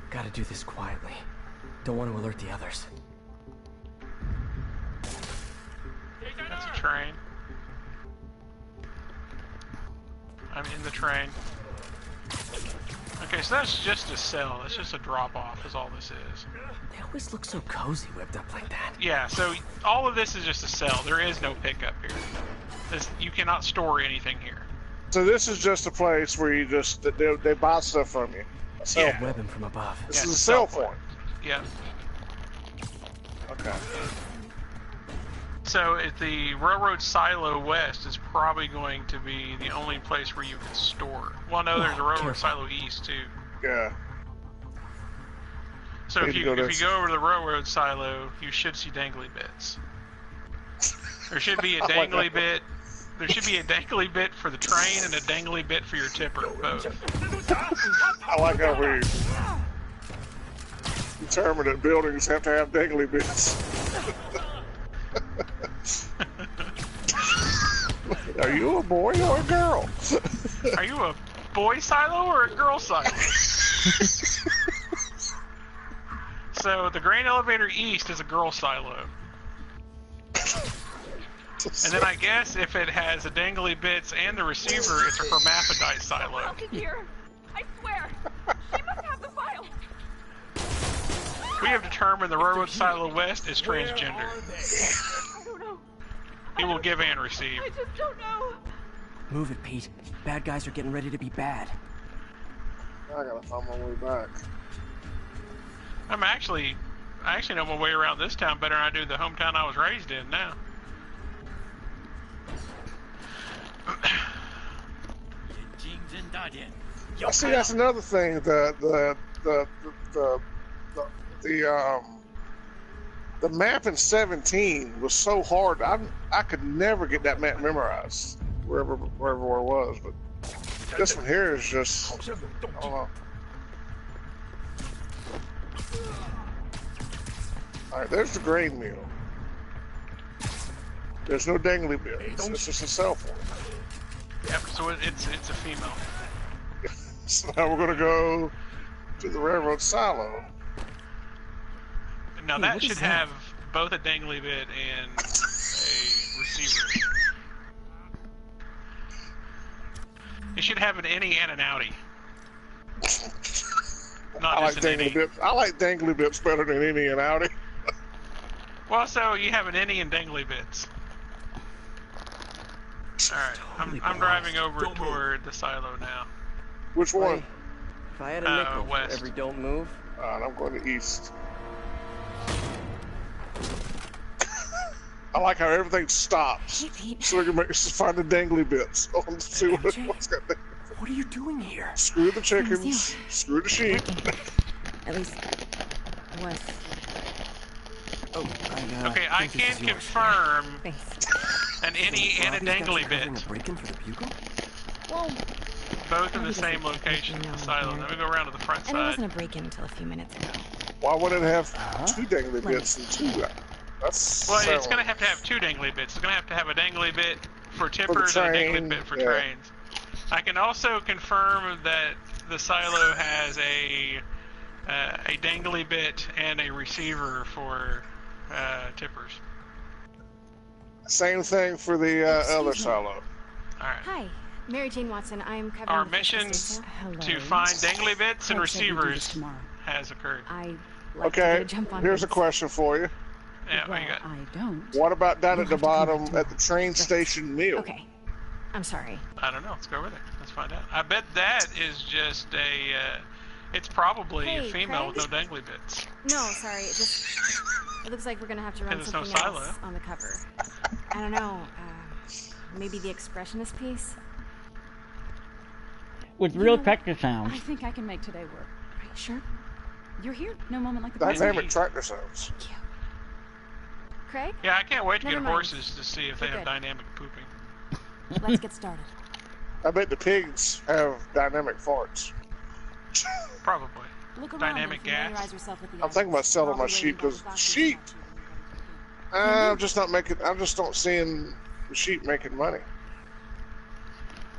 Gotta do this quietly. Don't want to alert the others. that's a train. I'm in the train. Okay, so that's just a cell. That's just a drop-off is all this is. They always look so cozy whipped up like that. Yeah, so all of this is just a cell. There is no pickup here. You cannot store anything here. So this is just a place where you just they buy stuff from you. A cell Yeah. phone. Web him from above. This Yeah, is a it's a cell cell phone. Yeah. Okay. So the Railroad Silo West is probably going to be the only place where you can store. Well, no, there's a Railroad careful. Silo East too. Yeah. So Need if to you go if there. you go over to the Railroad Silo, you should see dangly bits. There should be a I like dangly that. bit. There should be a dangly bit for the train and a dangly bit for your tipper, both. I like how we determine that buildings have to have dangly bits. Are you a boy or a girl? Are you a boy silo or a girl silo? So the grain elevator east is a girl silo. And then I guess if it has a dangly bits and the receiver, it's a hermaphrodite silo. Broken here. I swear. She must have the file. We have determined the Railroad Silo West is transgender. I don't know. It will give and receive. I just don't know. Move it, Pete. Bad guys are getting ready to be bad. I gotta find my way back. I actually know my way around this town better than I do the hometown I was raised in now. See, that's another thing. The map in 17 was so hard. I could never get that map memorized wherever it was. But this one here is just, I don't know. All right, there's the grain mill. There's no dangly bits. It's just a cell phone. Yep. So it's a female. So now we're gonna go to the railroad silo. Now Hey, that what should is that? have both a dangly bit and a receiver. It should have an innie and an outie. Not I like just an dangly innie. bits. I like dangly bits better than any and outie. Well, so you have an innie and dangly bits. Alright, I'm driving over toward the silo now. Which one? If I had a nickel for west. every don't move. I'm going to east. I like how everything stops, so we can find the dangly bits. See what's got there. What are you doing here? Screw the chickens. Screw the sheep. At least was. Oh, Okay, I can confirm an innie and a dangly bit. Break-in for the bugle? Well, Both in the same location at the silo. Let me go around to the front and it side. wasn't a break-in until a few minutes ago. Why would it have two dangly bits and two? That's Well, it's so- going to have two dangly bits. It's going to have a dangly bit for tippers and a train, dangly bit for yeah. trains. I can also confirm that the silo has a dangly bit and a receiver for tippers. Same thing for the other silo. Alright. Hi, Mary Jane Watson. I'm covering Our the mission Hello. to find dangly bits and Ted said we'd do this receivers tomorrow. has occurred. I like to Okay, jump on here's a bits. question for you. Yeah, what you got? I don't. What about down You'll at the have to come bottom back to at the train station mill? Okay. I'm sorry. I don't know. Let's go over there. Let's find out. I bet that is just a. It's probably a female with no dangly bits. No, sorry. It looks like we're gonna have to run There's something no silo. else on the cover. I don't know. Maybe the expressionist piece. With real tractor sounds. I think I can make today work. Are you sure? You're here. No moment like the Dynamic tractor sounds. Craig? Yeah, I can't wait to Never get mind. horses to see if they We're have good. dynamic pooping. Let's get started. I bet the pigs have dynamic farts. Probably. Look around Dynamic and familiarize gas. yourself with the I'm thinking about selling my sheep because sheep. I'm just not making. I'm just not seeing the sheep making money.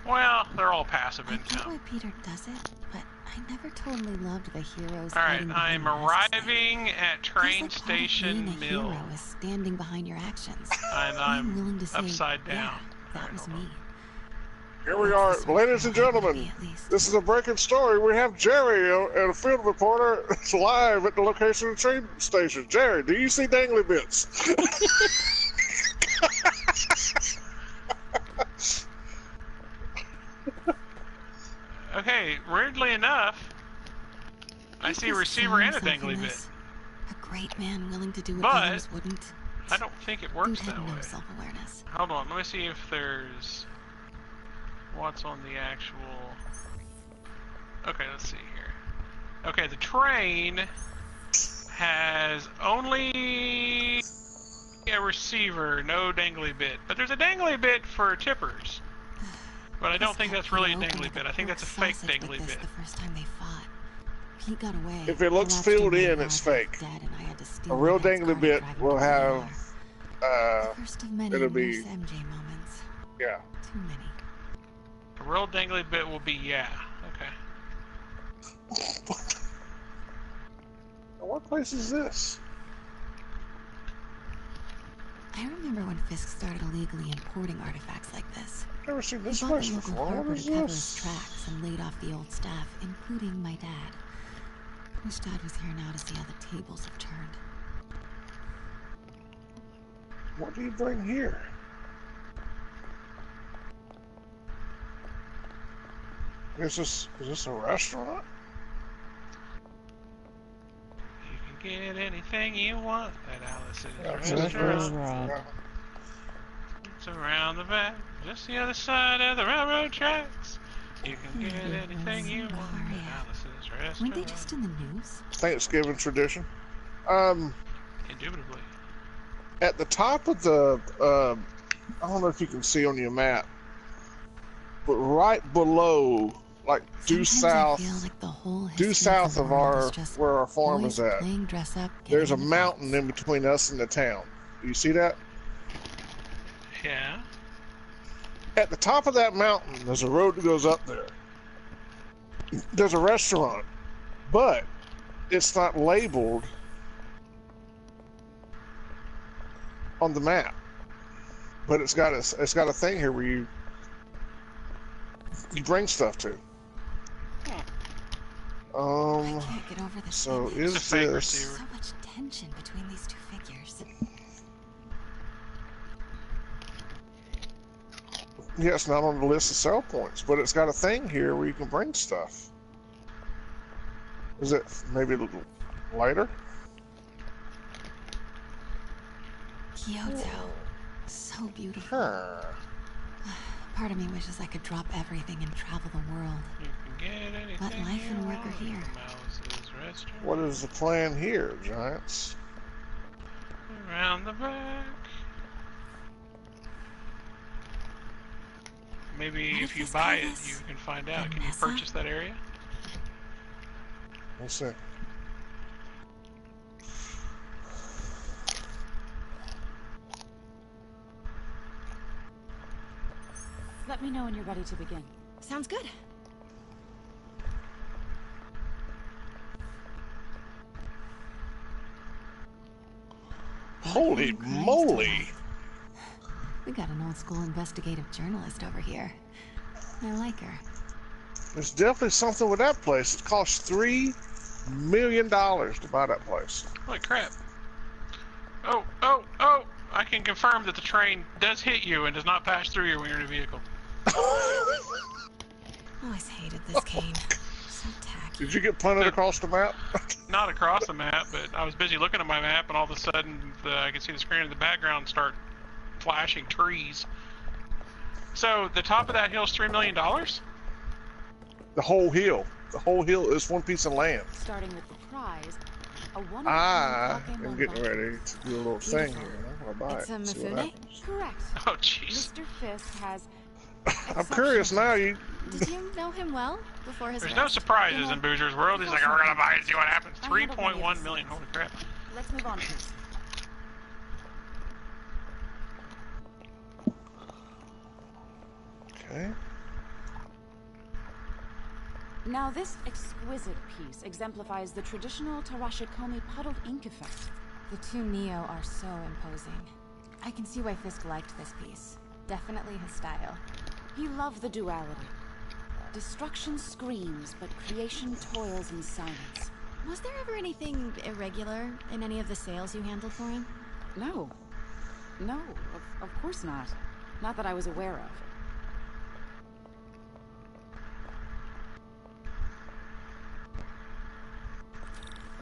Well, they're all passive I get income. why Peter does it, but I never totally loved the heroes. All right, hiding I'm behind masks. arriving at train station Being a mill, hero is standing behind your actions. and Being willing I'm to say, upside yeah, down. that was me. Here we are, ladies and gentlemen. This is a breaking story. We have Jerry, a field reporter, live at the location of the train station. Jerry, do you see dangly bits? Okay, weirdly enough, I see a receiver and a dangly bit, A great man willing to do what But- others wouldn't. I don't think it works Dude had that no way. self-awareness. Hold on, let me see if there's what's on the actual. Okay, let's see here. Okay, the train has only a receiver, no dangly bit, but there's a dangly bit for tippers. But I don't think that's really a dangly bit. I think that's a fake dangly bit. The first time they fought, Pete got away. If it looks I watched filled him in, run it's out fake. dead, and I had to steal A real my dad's dangly car to bit drive him will to the have. ER. First of many It'll Nurse be. MJ moments. Yeah. Too many. A real dangly bit will be yeah. Okay. What place is this? I remember when Fisk started illegally importing artifacts like this. Never seen this He bought place the local before. What harbor is to cover his this? tracks and laid off the old staff, including my dad. Wish Dad was here now to see how the tables have turned. What do you bring here? Is this a restaurant? You can get anything you want at Alice's That's restaurant. right. It's around the back, just the other side of the railroad tracks. You can get anything you want at Alice's restaurant. Weren't they just in the news? Thanksgiving tradition. Indubitably. At the top of the, I don't know if you can see on your map, but right below, like due south, due south of our where our farm is at, Playing dress up. there's a mountain in between us and the town. Do you see that? Yeah. At the top of that mountain, there's a road that goes up there. There's a restaurant, but it's not labeled on the map. But it's got a thing here where you bring stuff to. I can't get over this. So image. is this? So much tension between these two figures. Yeah, it's not on the list of sell points, but it's got a thing here where you can bring stuff. Is it maybe a little lighter? Kyoto. So beautiful. Part of me wishes I could drop everything and travel the world. But life and work are here. What is the plan here, Giants? Around the back. Maybe What if if you this buy guy it, was you can find out. Can you Vanessa? purchase that area? We'll see. Let me know when you're ready to begin. Sounds good. Holy moly! We got an old school investigative journalist over here. I like her. There's definitely something with that place. It cost $3 million to buy that place. Holy crap. Oh! I can confirm that the train does hit you and does not pass through you when you're in a vehicle. Always hated this cane. So tacky. Did you get punted across the map? Not across the map, but I was busy looking at my map, and all of a sudden I could see the screen in the background start flashing trees. So the top of that hill is $3 million? The whole hill. The whole hill is one piece of land. Starting with the prize, a one I am getting ready to do a little thing here. I'm gonna buy it's it. a See what Mifune? happens. Correct. Oh, jeez. Mr. Fisk has... I'm curious now. You. Did you know him well before his There's arrest? no surprises in Boozer's world. He's like, we're gonna buy it, see what happens. 3.1 million. Holy crap. Let's move on, please. Okay. Now this exquisite piece exemplifies the traditional Tarashikomi puddled ink effect. The two Neo are so imposing. I can see why Fisk liked this piece. Definitely his style. He loved the duality. Destruction screams, but creation toils in silence. Was there ever anything irregular in any of the sales you handled for him? No. No, of course not. Not that I was aware of.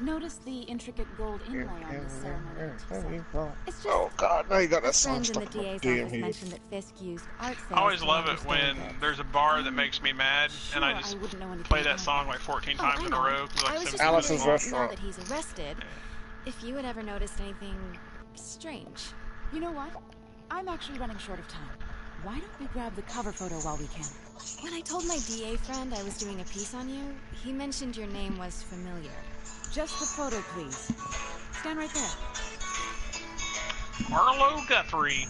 Notice the intricate gold inlay on this ceremony. It's just Oh God! Now you got that song friend in stuck the in my DA's damn office head. mentioned that Fisk used art sales I always to love it understand when it. there's a bar that makes me mad, and I just wouldn't know anything play that about song like 14 times I in know. a row. 'cause I like was just Alice's wondering, Restaurant. now that he's arrested, if you had ever noticed anything strange. You know what? I'm actually running short of time. Why don't we grab the cover photo while we can? When I told my DA friend I was doing a piece on you, he mentioned your name was familiar. Just the photo, please. Stand right there. Arlo Guthrie.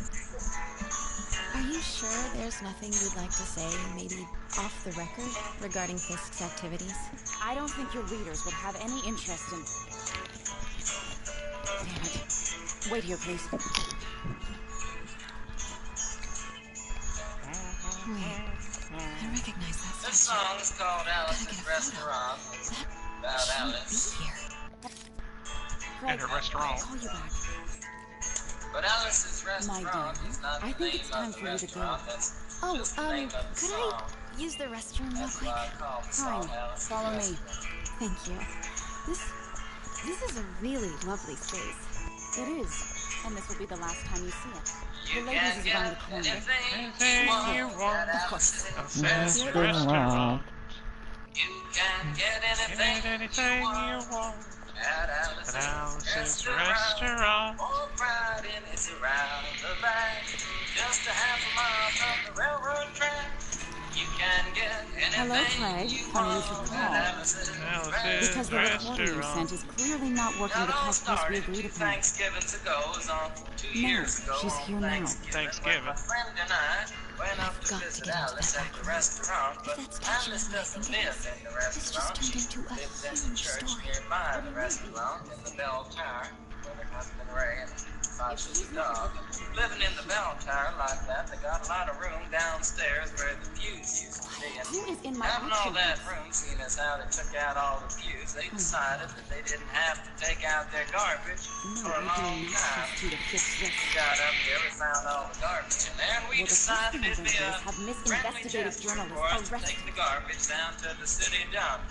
Are you sure there's nothing you'd like to say, maybe off the record, regarding Fisk's activities? I don't think your readers would have any interest in... Damn it. Wait here, please. Wait, I recognize that This song is called Alice's Restaurant. About Alice. And her restaurant. I'll call you back. But Alice's Restaurant is not I the think name it's time of the for you to go. restaurant. That's Oh, just the name of the could song. I use the restroom real That's quick? why I call the Fine. song Alice's Follow me. Restaurant. Thank you. This is a really lovely space. It is. And this will be the last time you see it. You The ladies can is get around the corner. anything you want at Alice's Restaurant. Restaurant. You can get anything you want at Alice's Restaurant. More Friday is around the back, just a half a mile from the railroad track. You can get Hello, anything Craig. you Funny you should want call. at Alice's Because the recording you sent is clearly not working Now, the it all test case we started agreed 2 upon. Thanksgivings ago. It was on 2 years ago. she's on here now. Thanksgiving. When my friend and I went up to visit Alice at the restaurant, but Alice doesn't live in the restaurant. She lives in the church nearby the restaurant in the bell tower with her husband Ray and 5 dog. Living in the bell tower like that, they got a lot of room downstairs where the pews used to be. And Who is in my having all auction that house? room, seeing as how they took out all the pews, they decided that they didn't have to take out their garbage for a long time. To fix this. We got up here, we found all the garbage in there, and we Well, the decided it'd be a have friendly misinvestigated gesture for journalists us to arrested. take the garbage down to the city dump.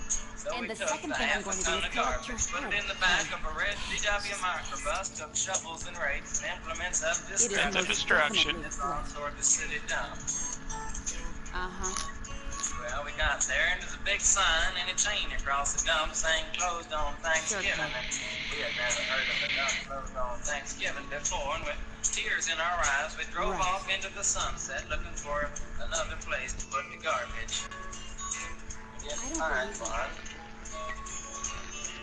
So And we the took second the thing I'm half a going to do ton is of collect your garbage, put it head. in the back of a red VW microbus, took shovels and rakes, and implements of Implements of destruction. It's on toward the city dump. Uh-huh. Well, we got there, and there's a big sign and a chain across the dump saying closed on Thanksgiving. And we had never heard of a dump closed on Thanksgiving before, and with tears in our eyes, we drove off into the sunset looking for another place to put the garbage. We didn't find one.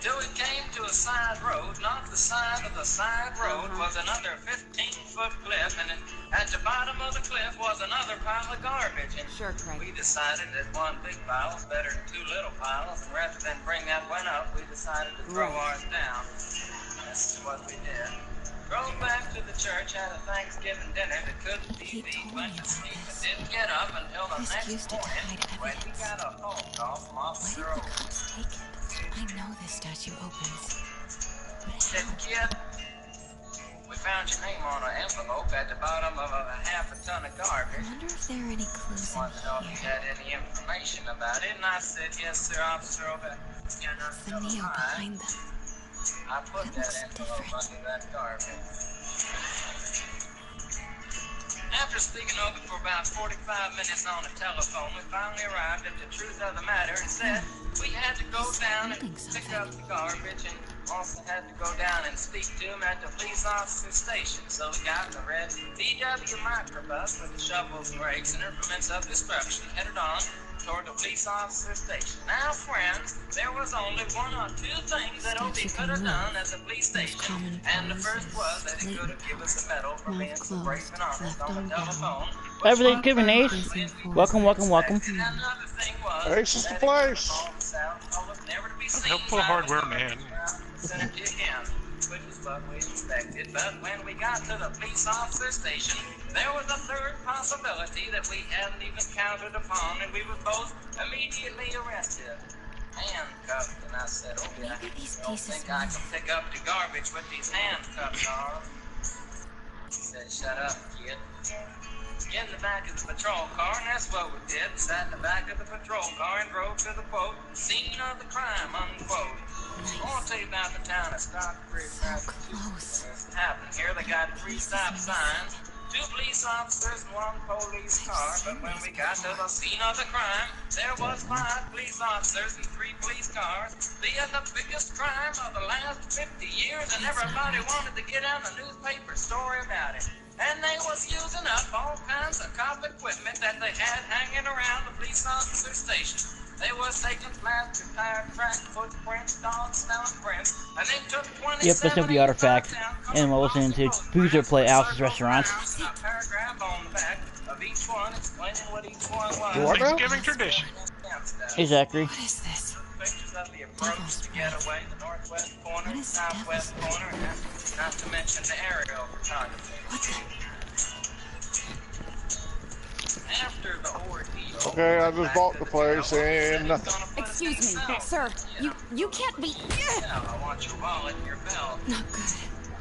Till we came to a side road, and off the side of the side road was another 15-foot cliff, and at the bottom of the cliff was another pile of garbage. And we decided that one big pile was better than 2 little piles, and rather than bring that one up, we decided to throw ours down. This is what we did. Drove back to the church, had a Thanksgiving dinner that couldn't be beat, went to sleep, and didn't get up until the next morning when we got a phone call from Officer Owen. I know this statue opens. Said, kid, we found your name on an envelope at the bottom of a half a ton of garbage. I wonder if there are any clues I wanted to know if you had any information about it, and I said, yes, sir, Officer Over. the Neo behind them. I put that envelope under that garbage. After speaking over for about 45 minutes on the telephone, we finally arrived at the truth of the matter and said we had to go down and pick up the garbage and also had to go down and speak to him at the police officer station. So we got in the red VW microbus with the shovels, brakes, and implements of destruction headed on toward the police officer station. Now, friends, there was only one or two things that Opie could have done as a police station, and the first was that he could have given us a medal for being so brave and honest on the telephone. Everything's good, Ace. Welcome, welcome, welcome. Ace is the place. Helpful hardware man. Which is what we expected, but when we got to the police officer station, there was a third possibility that we hadn't even counted upon, and we were both immediately arrested. Handcuffed, and I said, oh yeah, I don't think I can pick up the garbage with these handcuffs on. He said, shut up, kid. Get in the back of the patrol car, and that's what we did. Sat in the back of the patrol car and drove to the, quote, scene of the crime, unquote. I want to tell you about the town of Stockbridge, Massachusetts. What's happening here? They got 3 stop signs, 2 police officers and 1 police car. But when we got to the scene of the crime, there was 5 police officers and 3 police cars. Being the biggest crime of the last 50 years, and everybody wanted to get on the newspaper story about it. And they was using up all kinds of cop equipment that they had hanging around the police officer station. They was taking plaster, tire track, footprints, dog smelling prints, and they took 27 Yep, that's the artifact. And we're listening to Boozer play Alice's Restaurant. A paragraph on the back of each one explaining what each one was. Thanksgiving tradition. Exactly. What is this? Pictures of the approach to get away, the northwest corner, the southwest corner, and not to mention the aerial photography. After the ordeal. Okay, I just bought the place and nothing. Excuse me, sir. You can't be. Yeah, I want your wallet and your belt. Not good.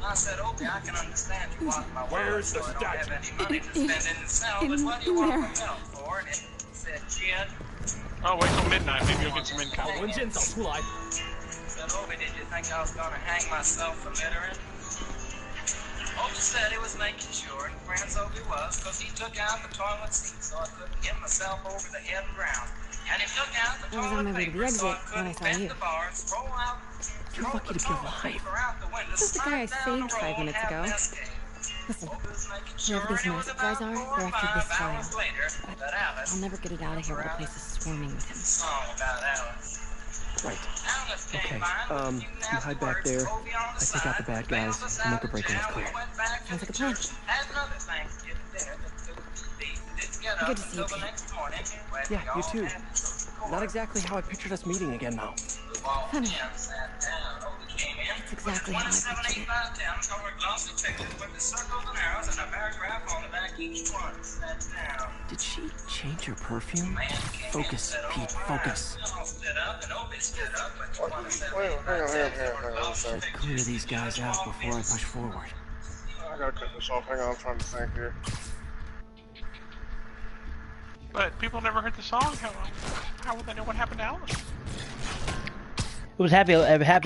I said, okay, I can understand you want my wallet, so I don't have any money to spend in the cell, but what do you want my belt for? And it said, kid. Oh, wait till midnight. Maybe you'll get some income. Said, Obi, did you think I was going to hang myself for littering? Obi said he was making sure, and friends Obi was, because he took out the toilet seat so I couldn't hit myself over the head and ground. And he took out the toilet paper so I couldn't bend the bars, throw out You're lucky to be alive. This is the guy I saved 5 minutes ago. Listen, wherever these massive guys are, they're after this file. But I'll never get it out of here while the place is swarming with him. Right. Okay, you hide back there. I take out the bad guys and make a break when it's clear. Sounds like a plan. Good to see you, Pete. Yeah, you too. Not exactly how I pictured us meeting again, though. Honey, that's exactly how I pictured it. Did she change her perfume? Focus, Pete, focus. Clear these guys out before I push forward. I gotta cut this off. Hang on, I'm trying to think here. But people never heard the song. How would they know what happened to Alice? It was happy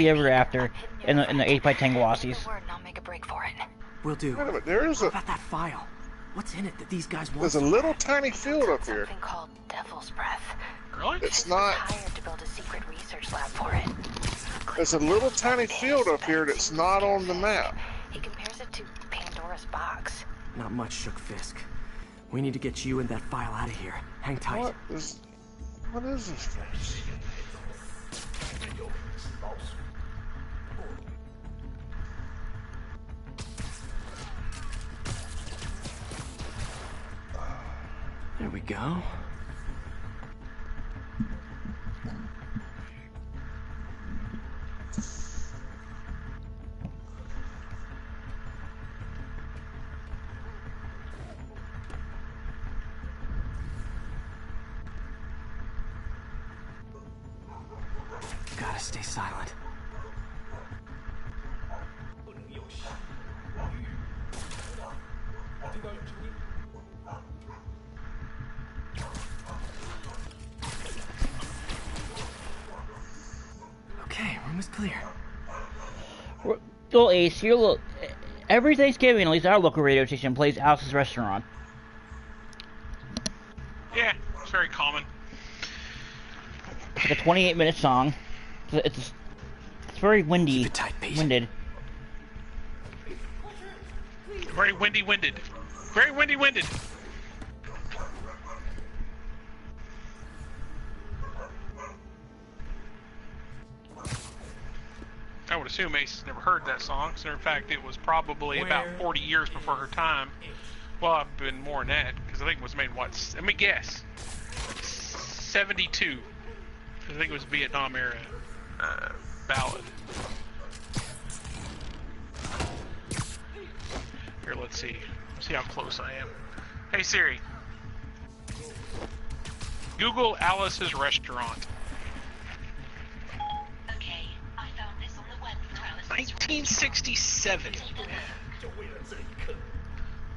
ever after in the 8x10 Wassies. I'll make a break for it. Will do. Wait a minute, there is a. What about that file? What's in it that these guys want? There's a little tiny field up here. Something called Devil's Breath. Really? It's not. Hired to build a secret research lab for it. There's a little tiny field up here that's not on the map. He compares it to Pandora's box. Not much, Shook Fisk. We need to get you and that file out of here. Hang tight. What is this place? There we go. Gotta stay silent. Okay, room is clear. Well, Ace, every Thanksgiving, at least our local radio station plays Alice's Restaurant. Yeah, it's very common. It's like a 28-minute song. It's very windy. Winded. Very winded. Very winded. I would assume Ace has never heard that song. So in fact, it was probably about 40 years before her time. Well, I've been more than that, because I think it was made, what, let me guess. 72. I think it was Vietnam era ballad. Here, let's see. See how close I am. Hey Siri. Google Alice's Restaurant. Okay, I found this on the web. 1967.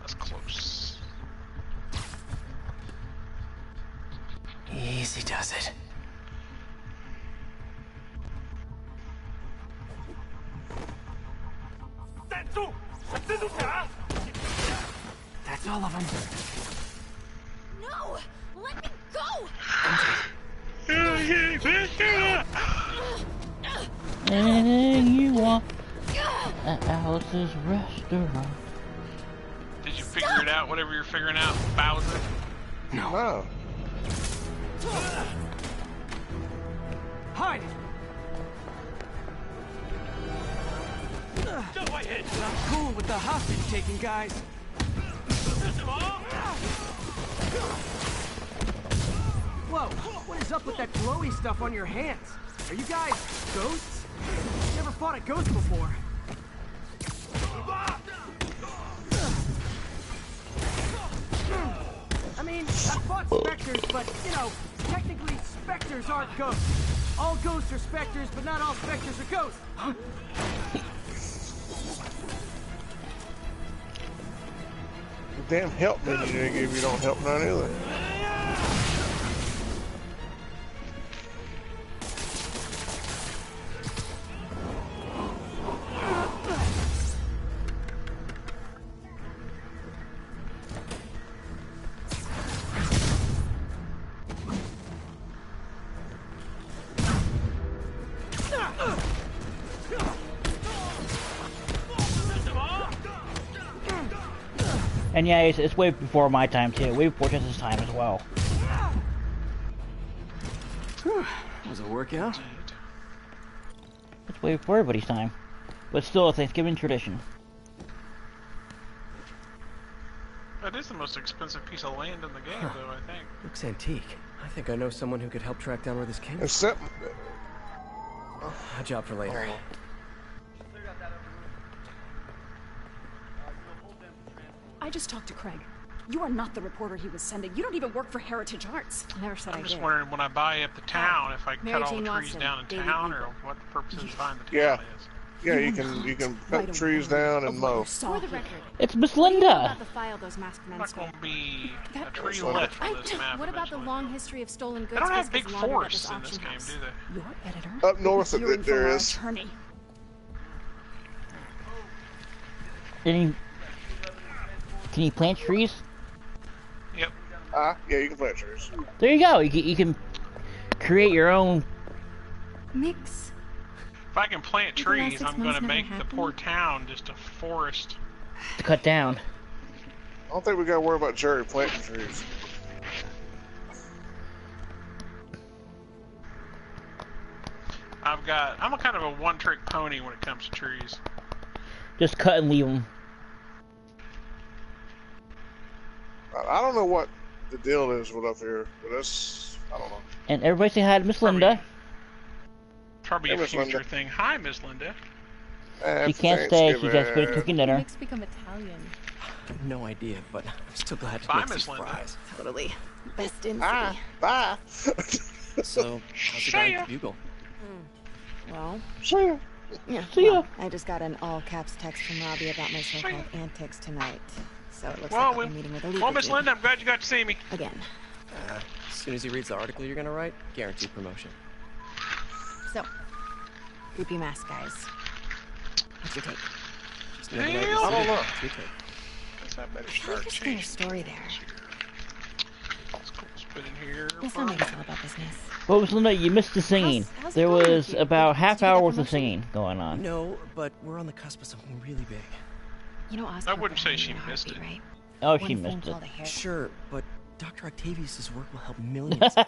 That's close. Easy does it. That's all of them. No! Let me go! Anything you want at Alice's Restaurant. Did you figure it out, whatever you're figuring out, Bowser? No. Hide! I'm cool with the hostage taking, guys. Whoa, what is up with that glowy stuff on your hands? Are you guys ghosts? Never fought a ghost before. I mean, I've fought specters, but, you know, technically specters aren't ghosts. All ghosts are specters, but not all specters are ghosts. Damn help menu they give you don't help none either. And yeah, it's way before my time too. Way before Jess's time as well. Was it a workout? It's way before everybody's time. But still a Thanksgiving tradition. That is the most expensive piece of land in the game, though, I think. Looks antique. I think I know someone who could help track down where this came from. Except... A job for later. I just talked to Craig. You are not the reporter he was sending. You don't even work for Heritage Arts. I never said I did. I'm just wondering, when I buy up the town, if I cut all the trees down in town, or what the purpose of buying the town is. Yeah, you can cut trees down and mow. For the record. It's Miss Linda. About the file those masked men Not stole. gonna be a tree left on this map. What about the long history of stolen goods? They don't have business big laundered at forests in this auction game, house? do they? Your editor? Up north of Hearing it, from there our is. attorney. Can you plant trees? Yep. Yeah, you can plant trees. There you go. You can create your own mix. If I can plant The last trees, 6 I'm gonna months make never the happened. poor town just a forest. to cut down. I don't think we gotta worry about Jerry planting trees. I'm a kind of a one-trick pony when it comes to trees. Just cut and leave them. I don't know what the deal is with up here, but that's, I don't know. And everybody say hi to Miss Linda. Probably Hey, a Miss future Linda. thing. Hi, Miss Linda. She can't stay. She just finished cooking dinner. Mix become Italian. No idea, but I'm still glad to Bye, make Miss some Linda. fries. Totally. Best in Bye. Bye. So, how's it going at Bugle? Well, See ya. yeah. See ya. Well, I just got an all-caps text from Robbie about my so-called antics tonight. So it looks Well, like I'm meeting with a legal well, Miss dude. Linda, I'm glad you got to see me. Again. As soon as he reads the article you're gonna write, guaranteed promotion. So, creepy mask guys. What's your take? Just never know Hell, what I don't know. What's your take? Guess I better I feel start like there's been a changing. story there. Let's put in here. Let's not make it all about business. Well, Miss Linda, you missed the singing. How's There it going was with you? about half Did you get hour that worth of promotion? singing going on. No, but we're on the cusp of something really big. You know, Oscar I wouldn't say Brown she in a missed heartbeat, it. right? Oh, One she phone missed it. call to Harry. Sure, but Dr. Octavius' work will help millions. Right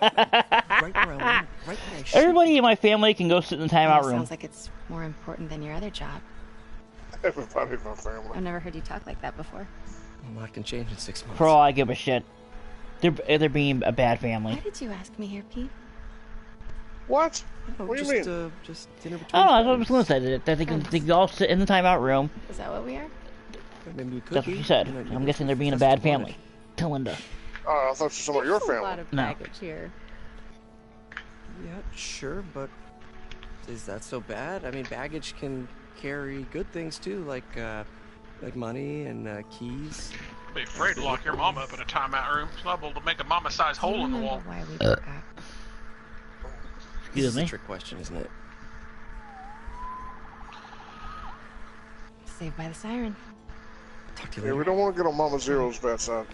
where I want, right where I should. Everybody in my family can go sit in the timeout room. Sounds like it's more important than your other job. Everybody in my family. I've never heard you talk like that before. A lot can change in 6 months. For all I give a shit. They're being a bad Why family. did you ask me here, Pete? What? No, What do you just, mean? Just dinner between I don't know, that's what friends. Miss Linda said. That they can all sit in the timeout room. Is that what we are? Maybe we could That's what be. she said. You know, I'm guessing they're being a that's bad what you wanted. family. Tell Linda. Oh, I thought you were talking about your There's a lot family. of No. baggage here. Yeah, sure, but is that so bad? I mean, baggage can carry good things too, like money and keys. Be afraid to lock your mama up in a timeout room. It's liable to make a mama-sized hole in the wall. Why we broke up? This Excuse is a me? trick question, isn't it? Saved by the siren. Talk to you Yeah, we later. don't want to get on Mama Zero's bad side.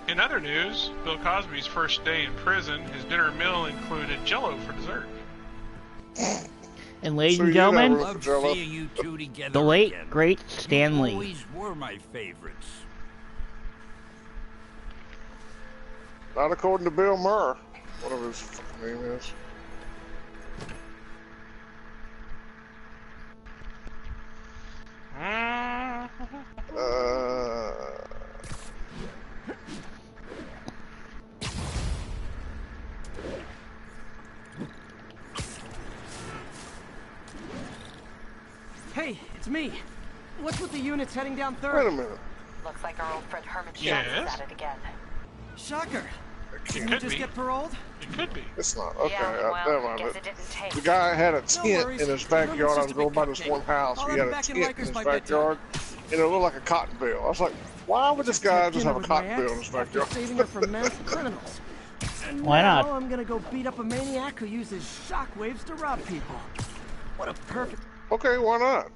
In other news, Bill Cosby's first day in prison, his dinner meal included Jell-O for dessert. And ladies So and you got gentlemen, room Love for Jell-O? seeing you two together the late, again. great You Stan Lee. always were my favorites. Not according to Bill Murr, whatever his fucking name is. Hey, it's me. What's with the units heading down Wait third? a minute. Looks like our old friend Herman Yes? Schultz is at it again. Shocker. It Didn't you could just be. get paroled? It could be. It's not. Okay, Yeah, well, never mind. guess it didn't take. The guy had a No tent worries. in his backyard. I was Herman's going by just a this one house. I'll He have had him a back in tent in Rikers his by bedtime. backyard, and it looked like a cotton bale. I was like, why would this guy just have a Dinner with my cotton bale in ex his after backyard? saving her from massive criminals. And Why now not? I'm gonna go beat up a maniac who uses shockwaves to rob people. What a perfect. Okay, why not?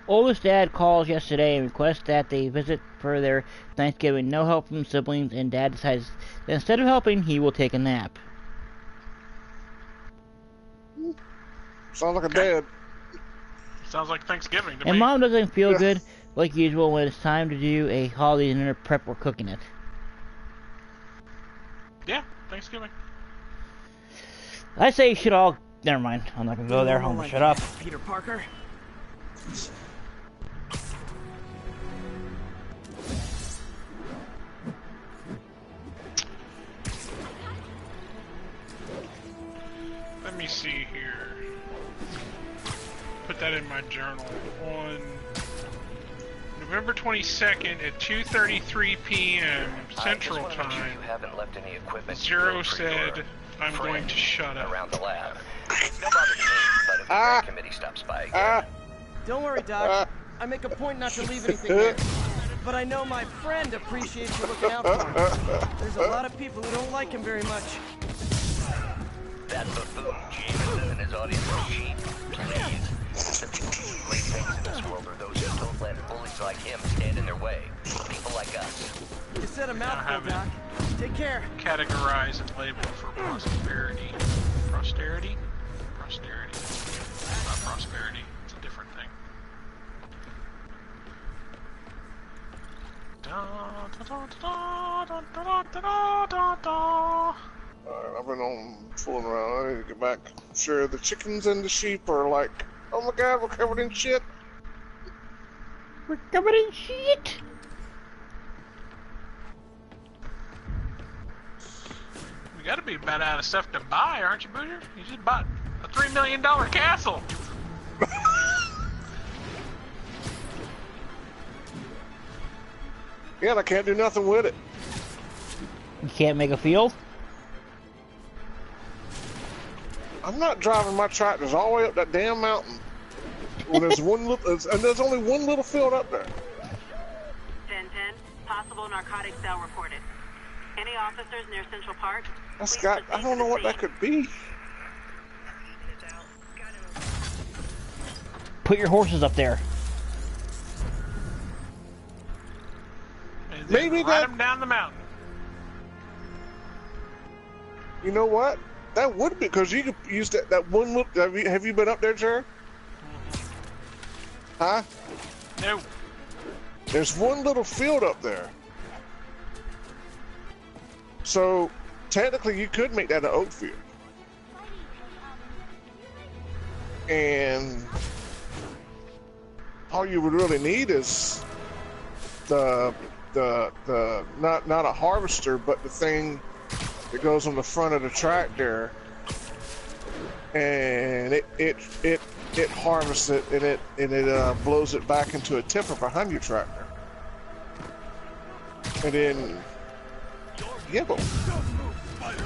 Oldest dad calls yesterday and requests that they visit for their Thanksgiving. No help from siblings, and dad decides that instead of helping, he will take a nap. Sounds like a dad. Sounds like Thanksgiving to And me. mom doesn't feel Yeah. good like usual when it's time to do a holiday dinner prep or cooking it. Yeah, Thanksgiving. I say you should all. Never mind. I'm not gonna go there. Don't Home. like Shut up. that, Peter Parker. Let me see here. Put that in my journal. On November 22nd at 2:33 p.m. Central Time, You haven't left any equipment. Zero said, "I'm going to shut up." around the lab. No bother to me, but if the grant committee stops by again, Don't worry, Doc. I make a point not to leave anything here. But I know my friend appreciates you looking out for him. There's a lot of people who don't like him very much. that buffoon Jameson and his audience are sheep. Please. The people who do great things in this world are those who don't let bullies like him stand in their way. People like us. You said a mouthful, have it. Doc. Take care. Categorize and label for prosperity. Posterity? Posterity. Not prosperity. It's a different thing. Alright, I've been on fooling around. I need to get back. Sure, the chickens and the sheep are like, oh my god, we're covered in shit. We're covered in shit. We gotta be about out of stuff to buy, aren't you, Boozer? You just bought a $3 million castle. Yeah, and I can't do nothing with it. You can't make a field. I'm not driving my tractors all the way up that damn mountain when there's one little, and there's only one little field up there. 10-10, possible narcotic cell reported. Any officers near Central Park? That's got, I don't know what that could be. Put your horses up there. And Maybe ride them down the mountain. You know what? That would be, because you could use that one look. Have you been up there, Jared? Huh? No. There's one little field up there. So, technically, you could make that an oat field. And all you would really need is not a harvester, but the thing that goes on the front of the tractor, and it harvests it, and it blows it back into a tipper behind your tractor, and then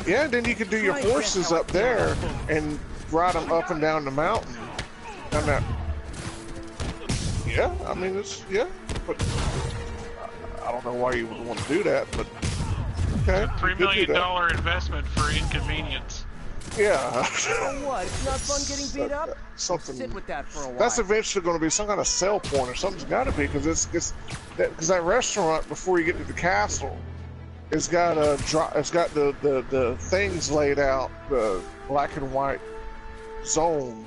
then you could do your horses up there and ride them up and down the mountain. And that, I mean but I don't know why you would want to do that, but. Okay, a $3 million investment for inconvenience. Yeah. So what? It's not fun getting beat up? Something. Sit with that for a while. That's eventually going to be some kind of sell point, or something's got to be, because that restaurant before you get to the castle, it's got the things laid out, the black and white zone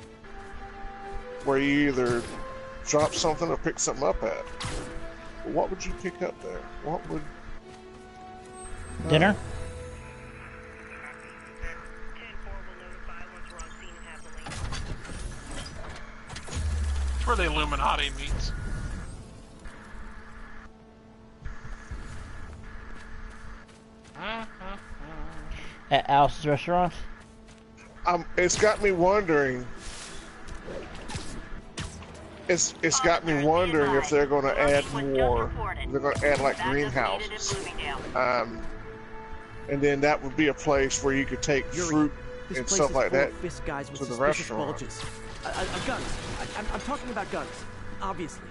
where you either drop something or pick something up at. But what would you pick up there? What would dinner? It's where the Illuminati meets. At Alice's restaurant? It's got me wondering. It's got me wondering if they're going to add more. They're going to add like greenhouses. And then that would be a place where you could take fruit and stuff like that to the restaurant. Guns. I'm talking about guns, obviously.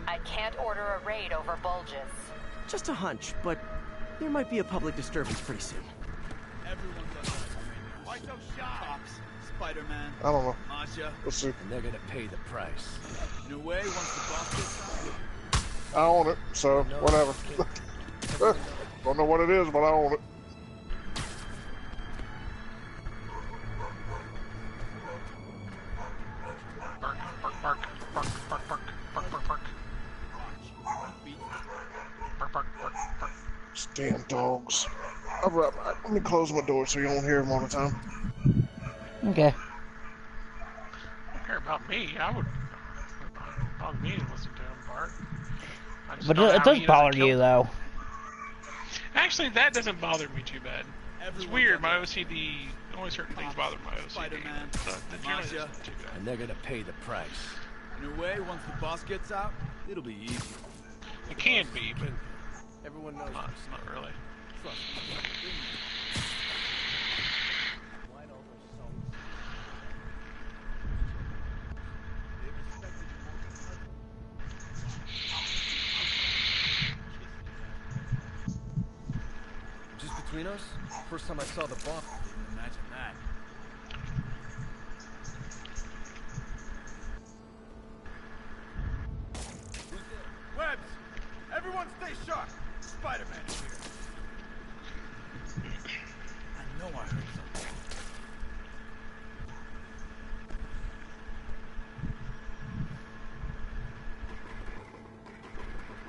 I can't order a raid over bulges. Just a hunch, but there might be a public disturbance pretty soon. Everyone's on right now. Cops, Spider-Man, I don't know. Masha. Let's see. And they're gonna pay the price. In a way, once the boss gets out. I own it, so whatever. Don't know what it is, but I own it. Bark, bark, bark, bark, bark, bark, bark, bark, bark. Bark, bark, bark, bark. These damn dogs. All right, let me close my door so you won't hear them all the time. Okay. Don't care about me. I would bother me to listen to him, Bart. But it does bother you, though. Actually, that doesn't bother me too bad. It's weird. My OCD, only certain things bother my OCD. Spider-Man, Masha, and they're gonna pay the price. In a way, once the boss gets out, it'll be easy. It can be, but everyone knows. Not really. Trust me. Just between us, first time I saw the boss. Imagine that. Webbs! Everyone stay sharp! Spider-Man is here. I know I heard something.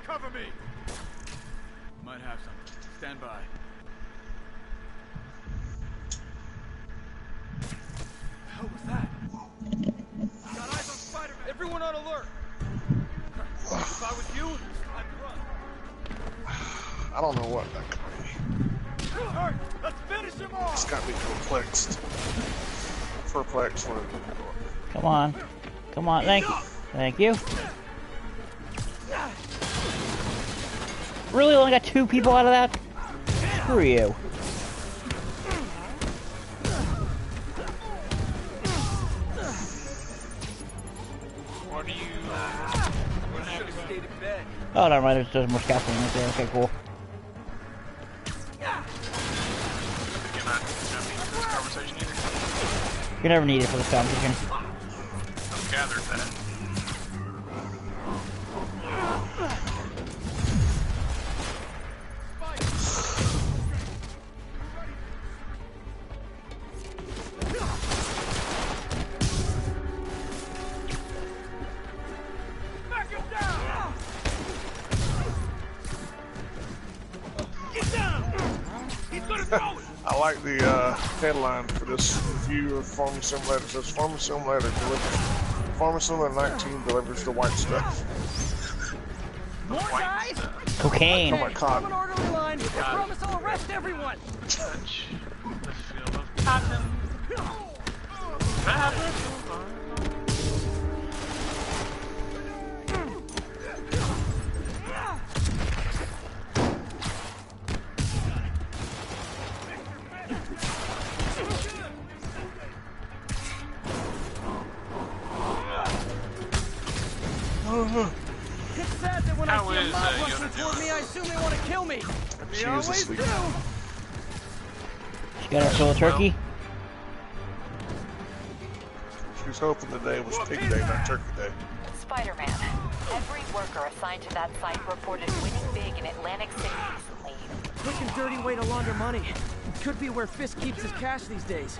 Cover me! Might have something. Stand by. The hell was that? Got eyes on Spider-Man! Everyone on alert! If I was you, I'd run. I don't know what that could be. Hurt! Let's finish him off! It's got me perplexed. Perplexed. Come on. Come on. Thank you. Thank you. Really only got 2 people out of that? Screw you. Oh, never mind. There's more scaffolding right there. Okay, cool. You never need it for the competition. I've gathered that. I like the headline for this review of Farming Simulator. It says Farming Simulator 19 delivers the white stuff. More guys? Cocaine. Oh my God. Form an orderly line. I promise I'll arrest everyone. Touch the feel of cotton. It's sad that when I see a mob rushing toward me, I assume they want to kill me. They always do. She got her soul turkey. She was hoping the day was pig day, not turkey day. Spider-Man, every worker assigned to that site reported winning big in Atlantic City recently. Quick and dirty way to launder money. Could be where Fisk keeps his cash these days.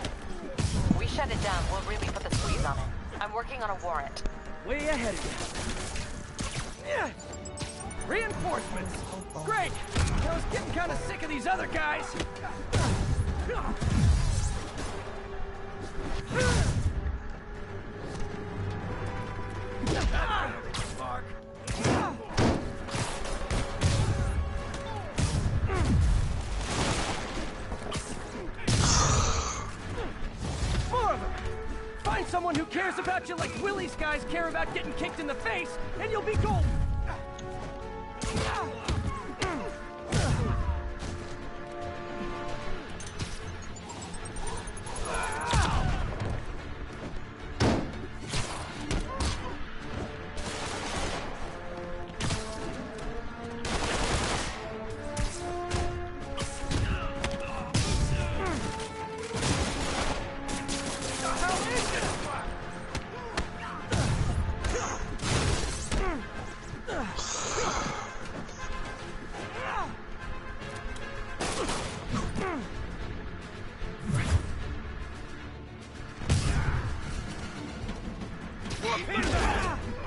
We shut it down. We'll really put the squeeze on it. I'm working on a warrant. Way ahead of you. Yeah. Reinforcements. Great. I was getting kind of sick of these other guys. Mark. More of them. Find someone who cares about you like Willie's guys care about getting kicked in the face, and you'll be golden.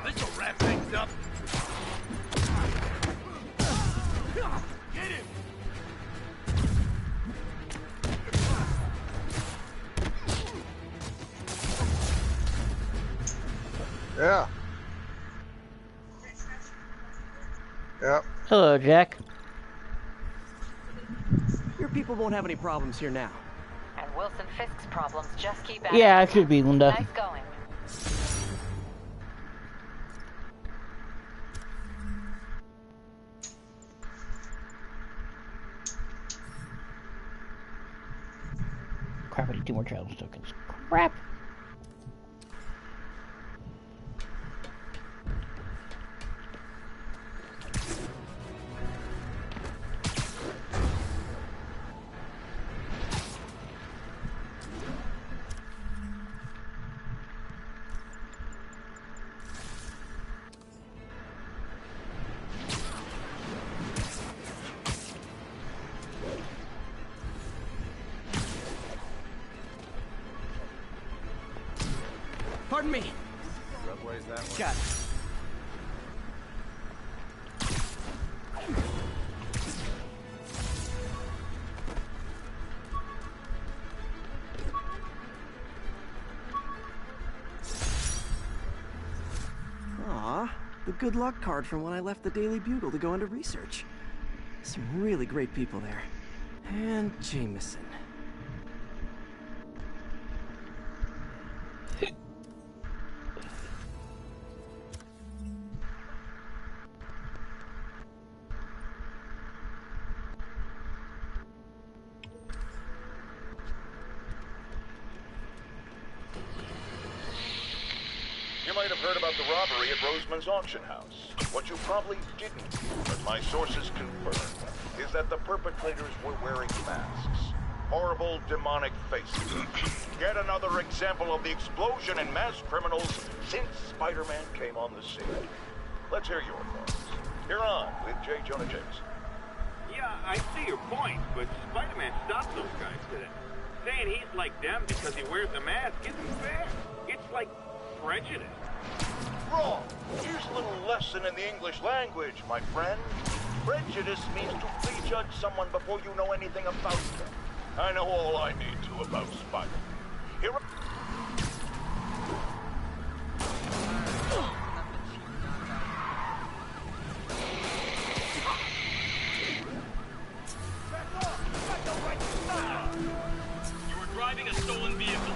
This'll wrap things up. Get him! Yeah. Yep. Hello, Jack. Your people won't have any problems here now. And Wilson Fisk's problems just keep adding. Yeah, it should be, Linda. Nice going. Crap, I need 2 more challenge tokens. Crap! Pardon me. Subway's that way. Got it. Aw, the good luck card from when I left the Daily Bugle to go into research. Some really great people there. And Jameson. might have heard about the robbery at Roseman's auction house. What you probably didn't, but my sources confirm, is that the perpetrators were wearing masks. Horrible, demonic faces. Yet another example of the explosion in mass criminals since Spider-Man came on the scene. Let's hear your thoughts. You're on with J. Jonah Jameson. Yeah, I see your point, but Spider-Man stopped those guys today. Saying he's like them because he wears a mask isn't fair. It's like prejudice. Wrong. Here's a little lesson in the English language, my friend. Prejudice means to prejudge someone before you know anything about them. I know all I need to about Spider-Man. Here driving a stolen vehicle.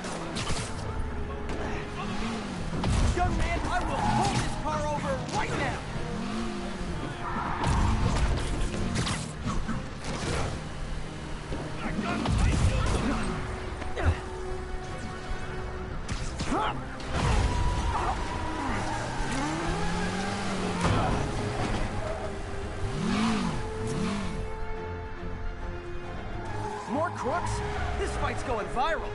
Young man, I will pull this car over right now! More crooks? This fight's going viral.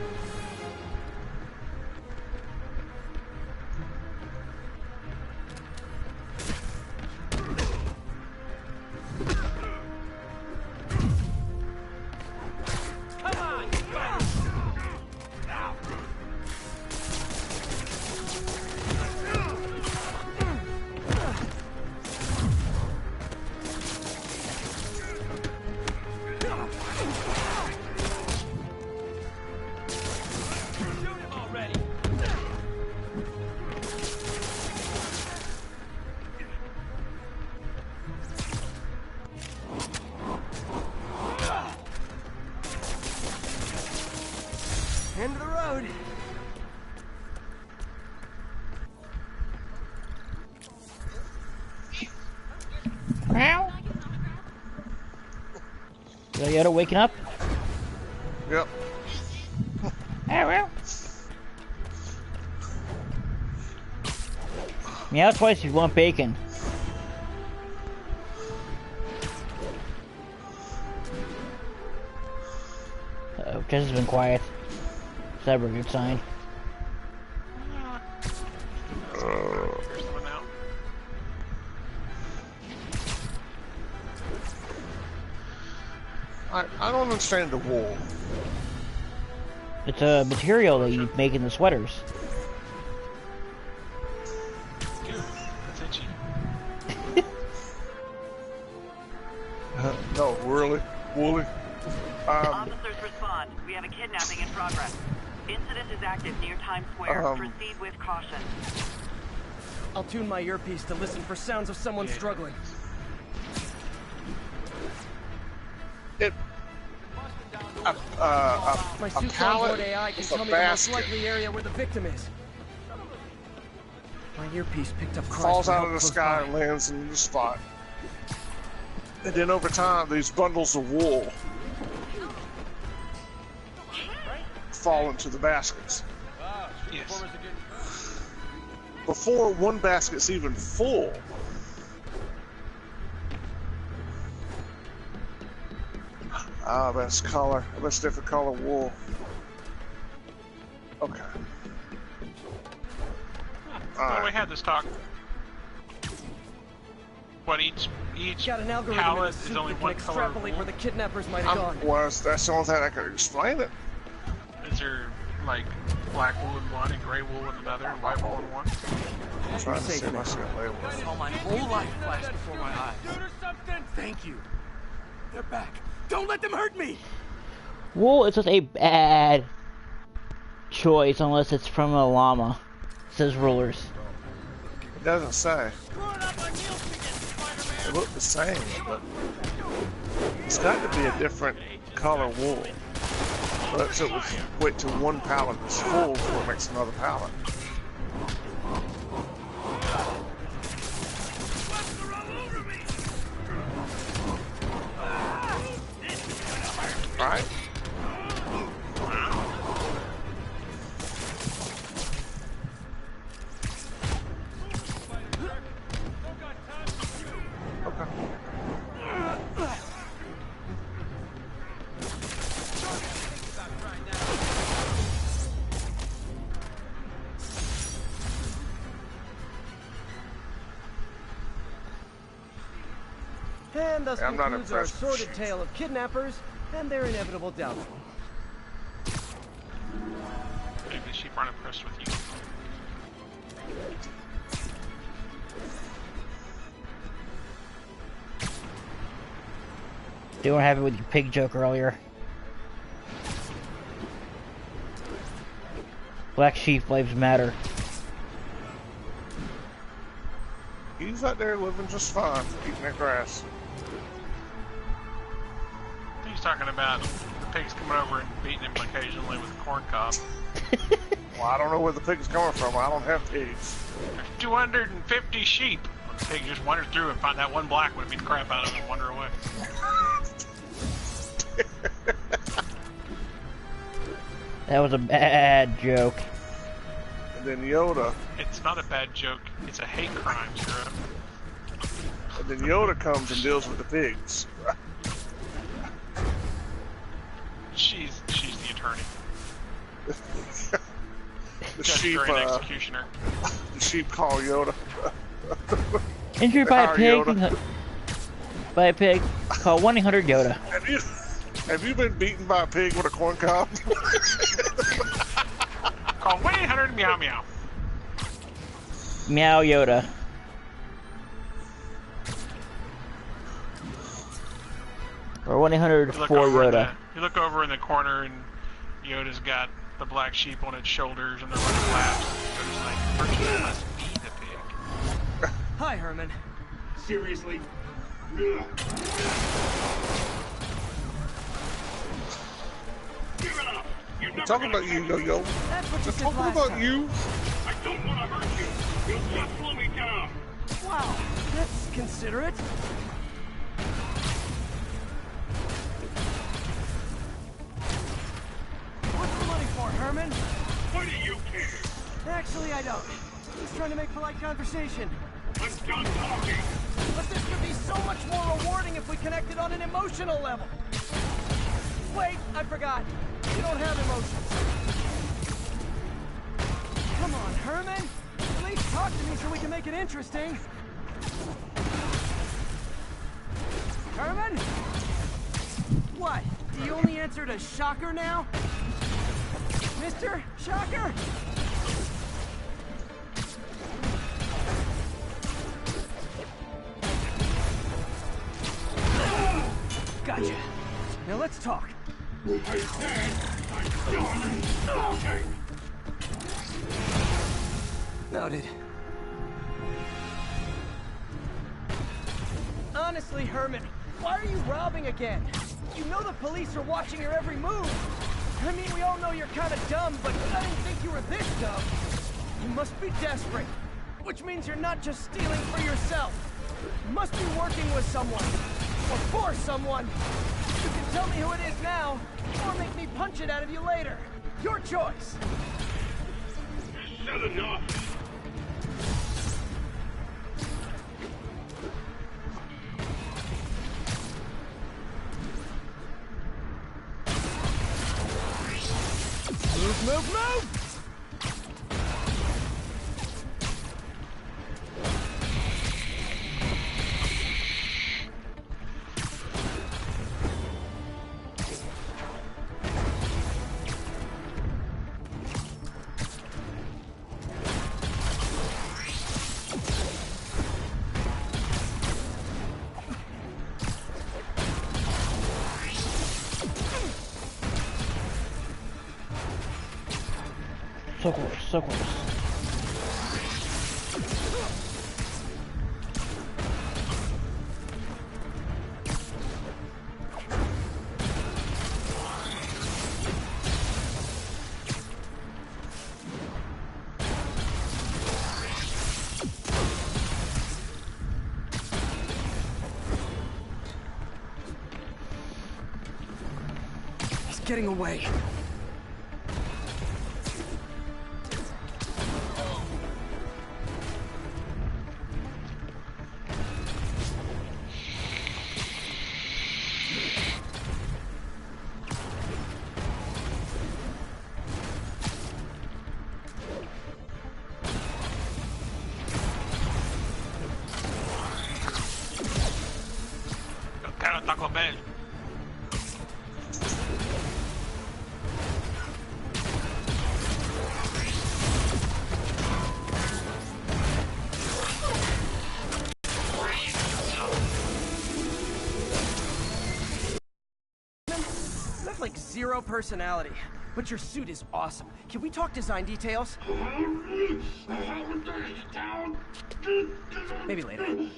End of the road. Meow. Yoda waking up? Yep. Meow. Meow twice if you want bacon. Uh-oh, Jess has been quiet. Is that a good sign? I don't understand the wool. It's a material that you make in the sweaters. That's itchy. No, really? Woolly? Officers respond. We have a kidnapping in progress. Incident is active near Times Square. Proceed with caution. I'll tune my earpiece to listen for sounds of someone struggling. My suit's onboard AI can tell me the most likely area where the victim is. My earpiece picked up cries falls for out help of the close sky by. and lands in the spot. And then over time, these bundles of wool fall into the baskets. Yes. Before one basket's even full, best color, best different color wool. Okay. Well, we had this talk. What each Got an algorithm palette in the is suit only that one can color. extrapolate where the kidnappers might have gone. Well, that's the only thing I can explain it. Is there like black wool in one and gray wool in another and white wool in one? I'm trying to see if I see a label. I saw my whole life flash before my eyes. Thank you. They're back. Don't let them hurt me. Wool is just a bad choice unless it's from a llama. It says rulers. It doesn't say. They look the same, but it's got to be a different color wool. But so it would wait till one pallet is full before it makes another pallet. Right? And thus I'm not concludes our impressed with sordid tale of kidnappers and their inevitable downfall. Maybe the sheep aren't impressed with you. They weren't happy with your pig joke earlier. Black sheep lives matter. He's out there living just fine, eating that grass. He's talking about the pigs coming over and beating him occasionally with a corn cob. Well, I don't know where the pig's coming from. I don't have pigs. There's 250 sheep. The pig just wanders through and find that one black one and beat the crap out of him and wander away. That was a bad joke. And then Yoda. It's not a bad joke. It's a hate crime, Zero. And then Yoda comes and deals with the pigs. She's the attorney. The Judge, sheep. jury, and executioner. The sheep call Yoda. Injured by a pig. By a pig. Call 1-800-YODA. Have you been beaten by a pig with a corn cob? Call 1-800-MEOW-MEOW. Meow Yoda. Or 1-800-4-YODA. You look over in the corner and Yoda's got the black sheep on its shoulders and they're running laps. Yoda's like, virtually must be the pig. Hi, Herman. Seriously? We're talking about you, Yo-Yo. We're talking about you. I don't want to hurt you. You'll just slow me down. Wow, that's considerate. What's the money for, Herman? Why do you care? Actually, I don't. Just trying to make polite conversation. I'm done talking. But this would be so much more rewarding if we connected on an emotional level. Wait, I forgot. You don't have emotions. Come on, Herman. At least talk to me so we can make it interesting. Herman? What? Do you only answer to Shocker now? Mr. Shocker? Gotcha. Now let's talk. I said I'm done talking. Noted. Honestly, Herman, why are you robbing again? You know the police are watching your every move. I mean, we all know you're kind of dumb, but I didn't think you were this dumb. You must be desperate, which means you're not just stealing for yourself. You must be working with someone, or for someone. You can tell me who it is now, or make me punch it out of you later. Your choice. Said enough. Move, move, move! So close, so close. He's getting away. zero personality. But your suit is awesome. Can we talk design details? Maybe later.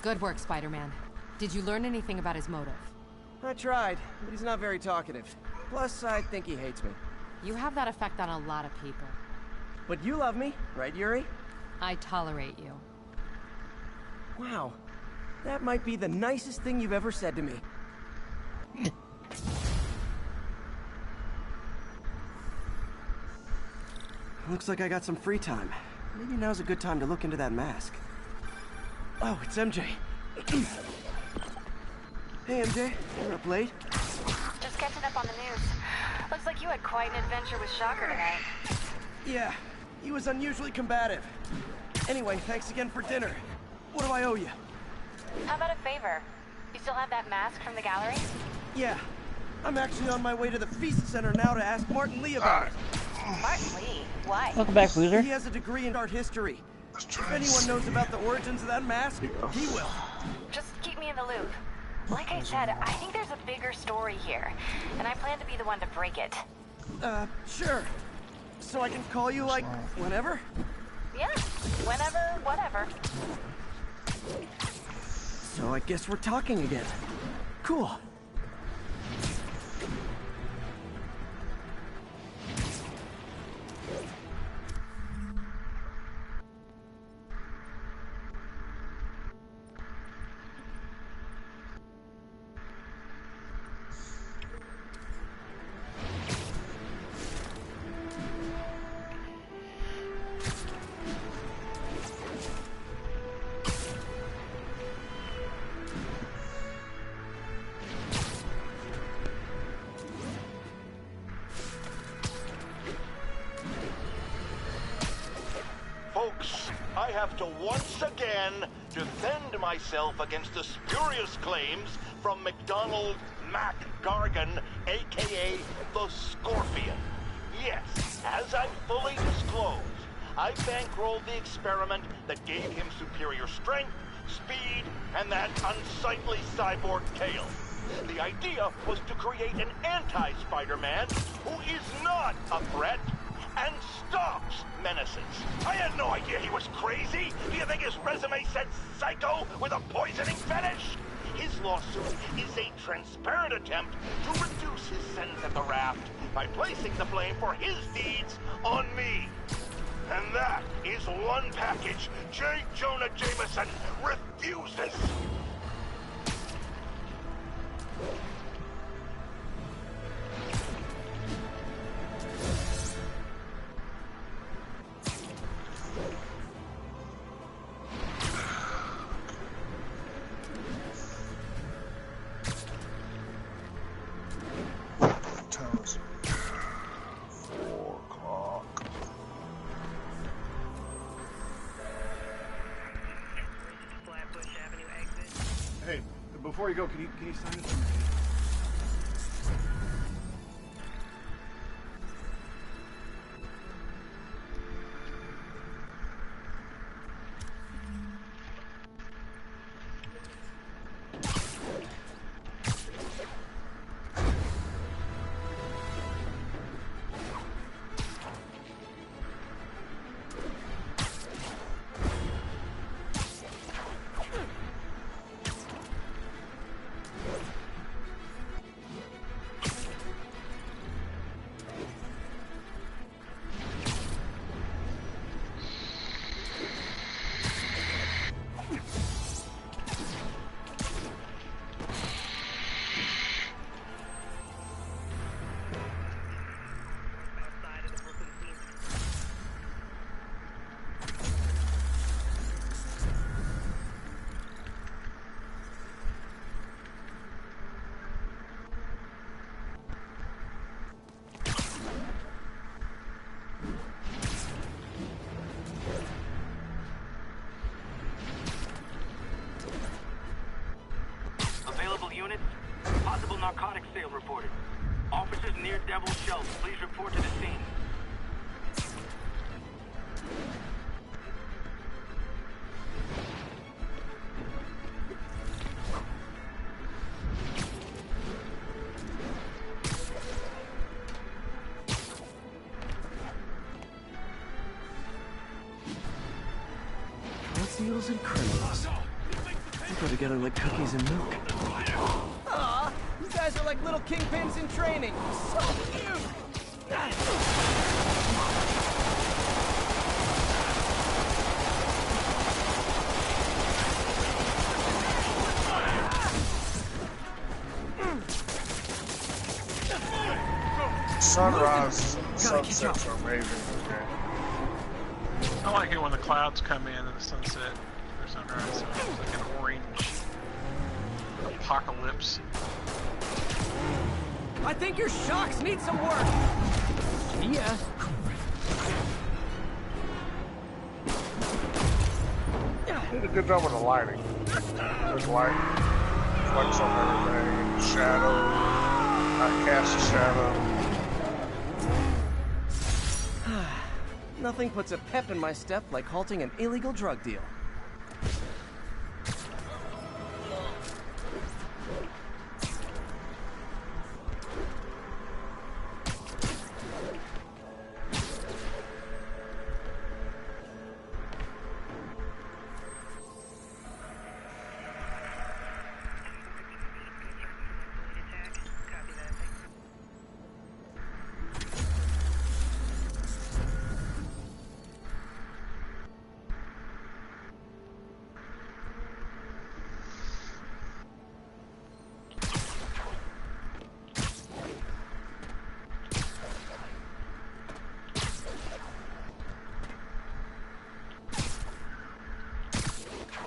Good work, Spider-Man. Did you learn anything about his motive? I tried, but he's not very talkative. Plus, I think he hates me. You have that effect on a lot of people. But you love me, right, Yuri? I tolerate you. Wow. That might be the nicest thing you've ever said to me. Looks like I got some free time. Maybe now's a good time to look into that mask. Oh, it's MJ. Hey, MJ. You're up late? Just catching up on the news. Looks like you had quite an adventure with Shocker tonight. Yeah, he was unusually combative. Anyway, thanks again for dinner. What do I owe you? How about a favor? You still have that mask from the gallery? Yeah. I'm actually on my way to the Feast Center now to ask Martin Lee about it. Martin Lee? Why? Welcome back, loser. He has a degree in art history. If anyone knows about the origins of that mask, he will. Just keep me in the loop. Like I said, I think there's a bigger story here, and I plan to be the one to break it. Sure. So I can call you, like, whenever? Yeah, whenever, whatever. So I guess we're talking again. Cool. I have to once again defend myself against the spurious claims from McDonald Mac Gargan, aka the Scorpion. Yes, as I fully disclosed, I bankrolled the experiment that gave him superior strength, speed, and that unsightly cyborg tail. The idea was to create an anti-Spider-Man who is not a threat and stops menaces. I had no idea he was crazy. Do you think his resume said psycho with a poisoning fetish? His lawsuit is a transparent attempt to reduce his sentence at the raft by placing the blame for his deeds on me. And that is one package J. Jonah Jameson refuses. Before you go, can you sign this? Possible narcotics sale reported. Officers near Devil's Shelf, please report to the scene. angels and criminals. They go together like cookies and milk. Aw, you guys are like little kingpins in training. So cute! Sunrise and sunsets are amazing. Okay. I like it when the clouds come in the sunset or sunrise, so it's like an orange apocalypse. I think your shocks need some work. Yeah. Did a good job with the lighting. There's light, flex on everything, and shadow. I cast a shadow. Nothing puts a pep in my step like halting an illegal drug deal.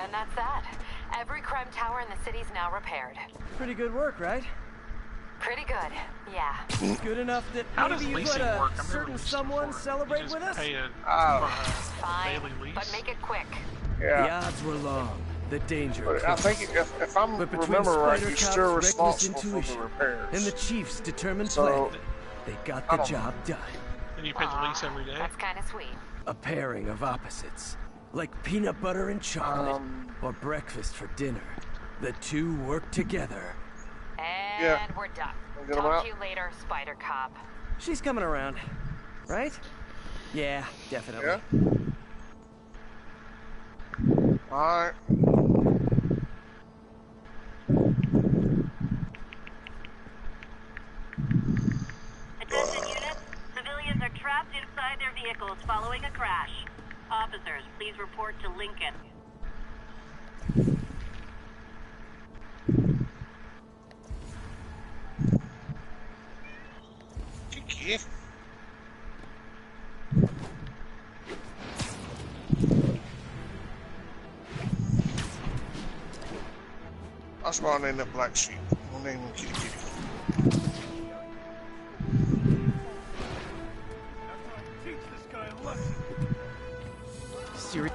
And that's that. Every crime tower in the city's now repaired. Pretty good work, right? Pretty good, yeah. Good enough that How maybe does you leasing let work? a I've never certain leased someone before. celebrate You just with us? pay a Fine, daily lease? but make it quick. Yeah. The odds were long. The danger. But I think if I'm but between remember right, Spider you're Cop's still reckless responsible for intuition the repairs. and the Chief's determined So, plan, they got the job done. And you pay the lease every day? That's kind of sweet. A pairing of opposites, like peanut butter and chocolate, or breakfast for dinner. The two work together. And we're done. Get 'em Talk out. to you later, Spider Cop. She's coming around, right? Yeah, definitely. Yeah. All right. Attention units. Civilians are trapped inside their vehicles following a crash. Officers, please report to Lincoln. Kiki. That's why I named that Black Sheep. I'll name him Kitty Kitty. Teach this guy a lesson. Siri.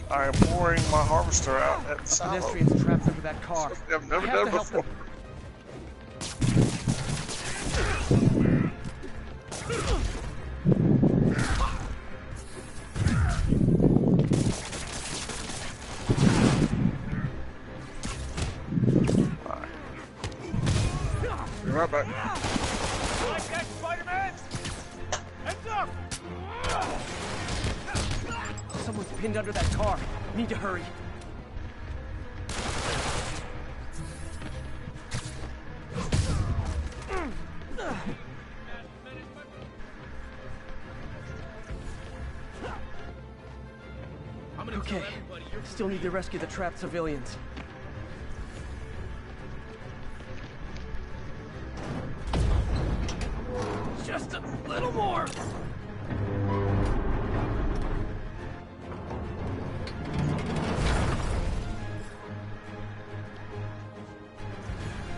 I am pouring my harvester out at the silo. Pedestrians trapped under that car. I've never I have done to help before. them. Be right back. Like that, Spider-Man? Heads up! Someone's pinned under that car. Need to hurry. Okay, still need to rescue the trapped civilians. Just a little more.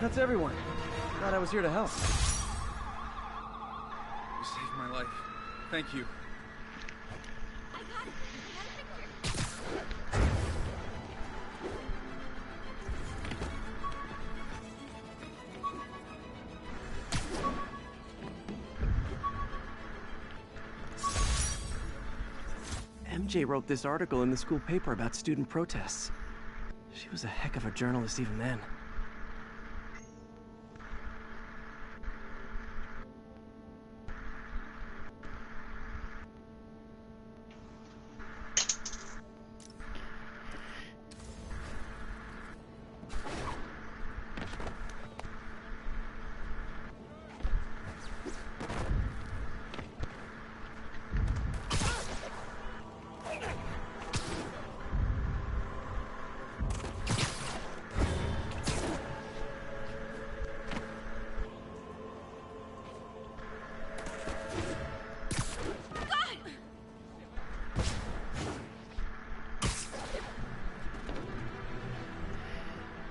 That's everyone. Glad I was here to help. You saved my life. Thank you. MJ wrote this article in the school paper about student protests. She was a heck of a journalist even then.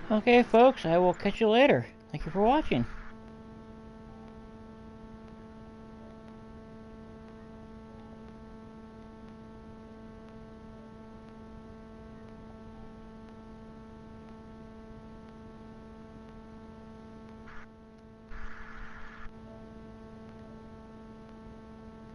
Okay, folks, I will catch you later. Thank you for watching.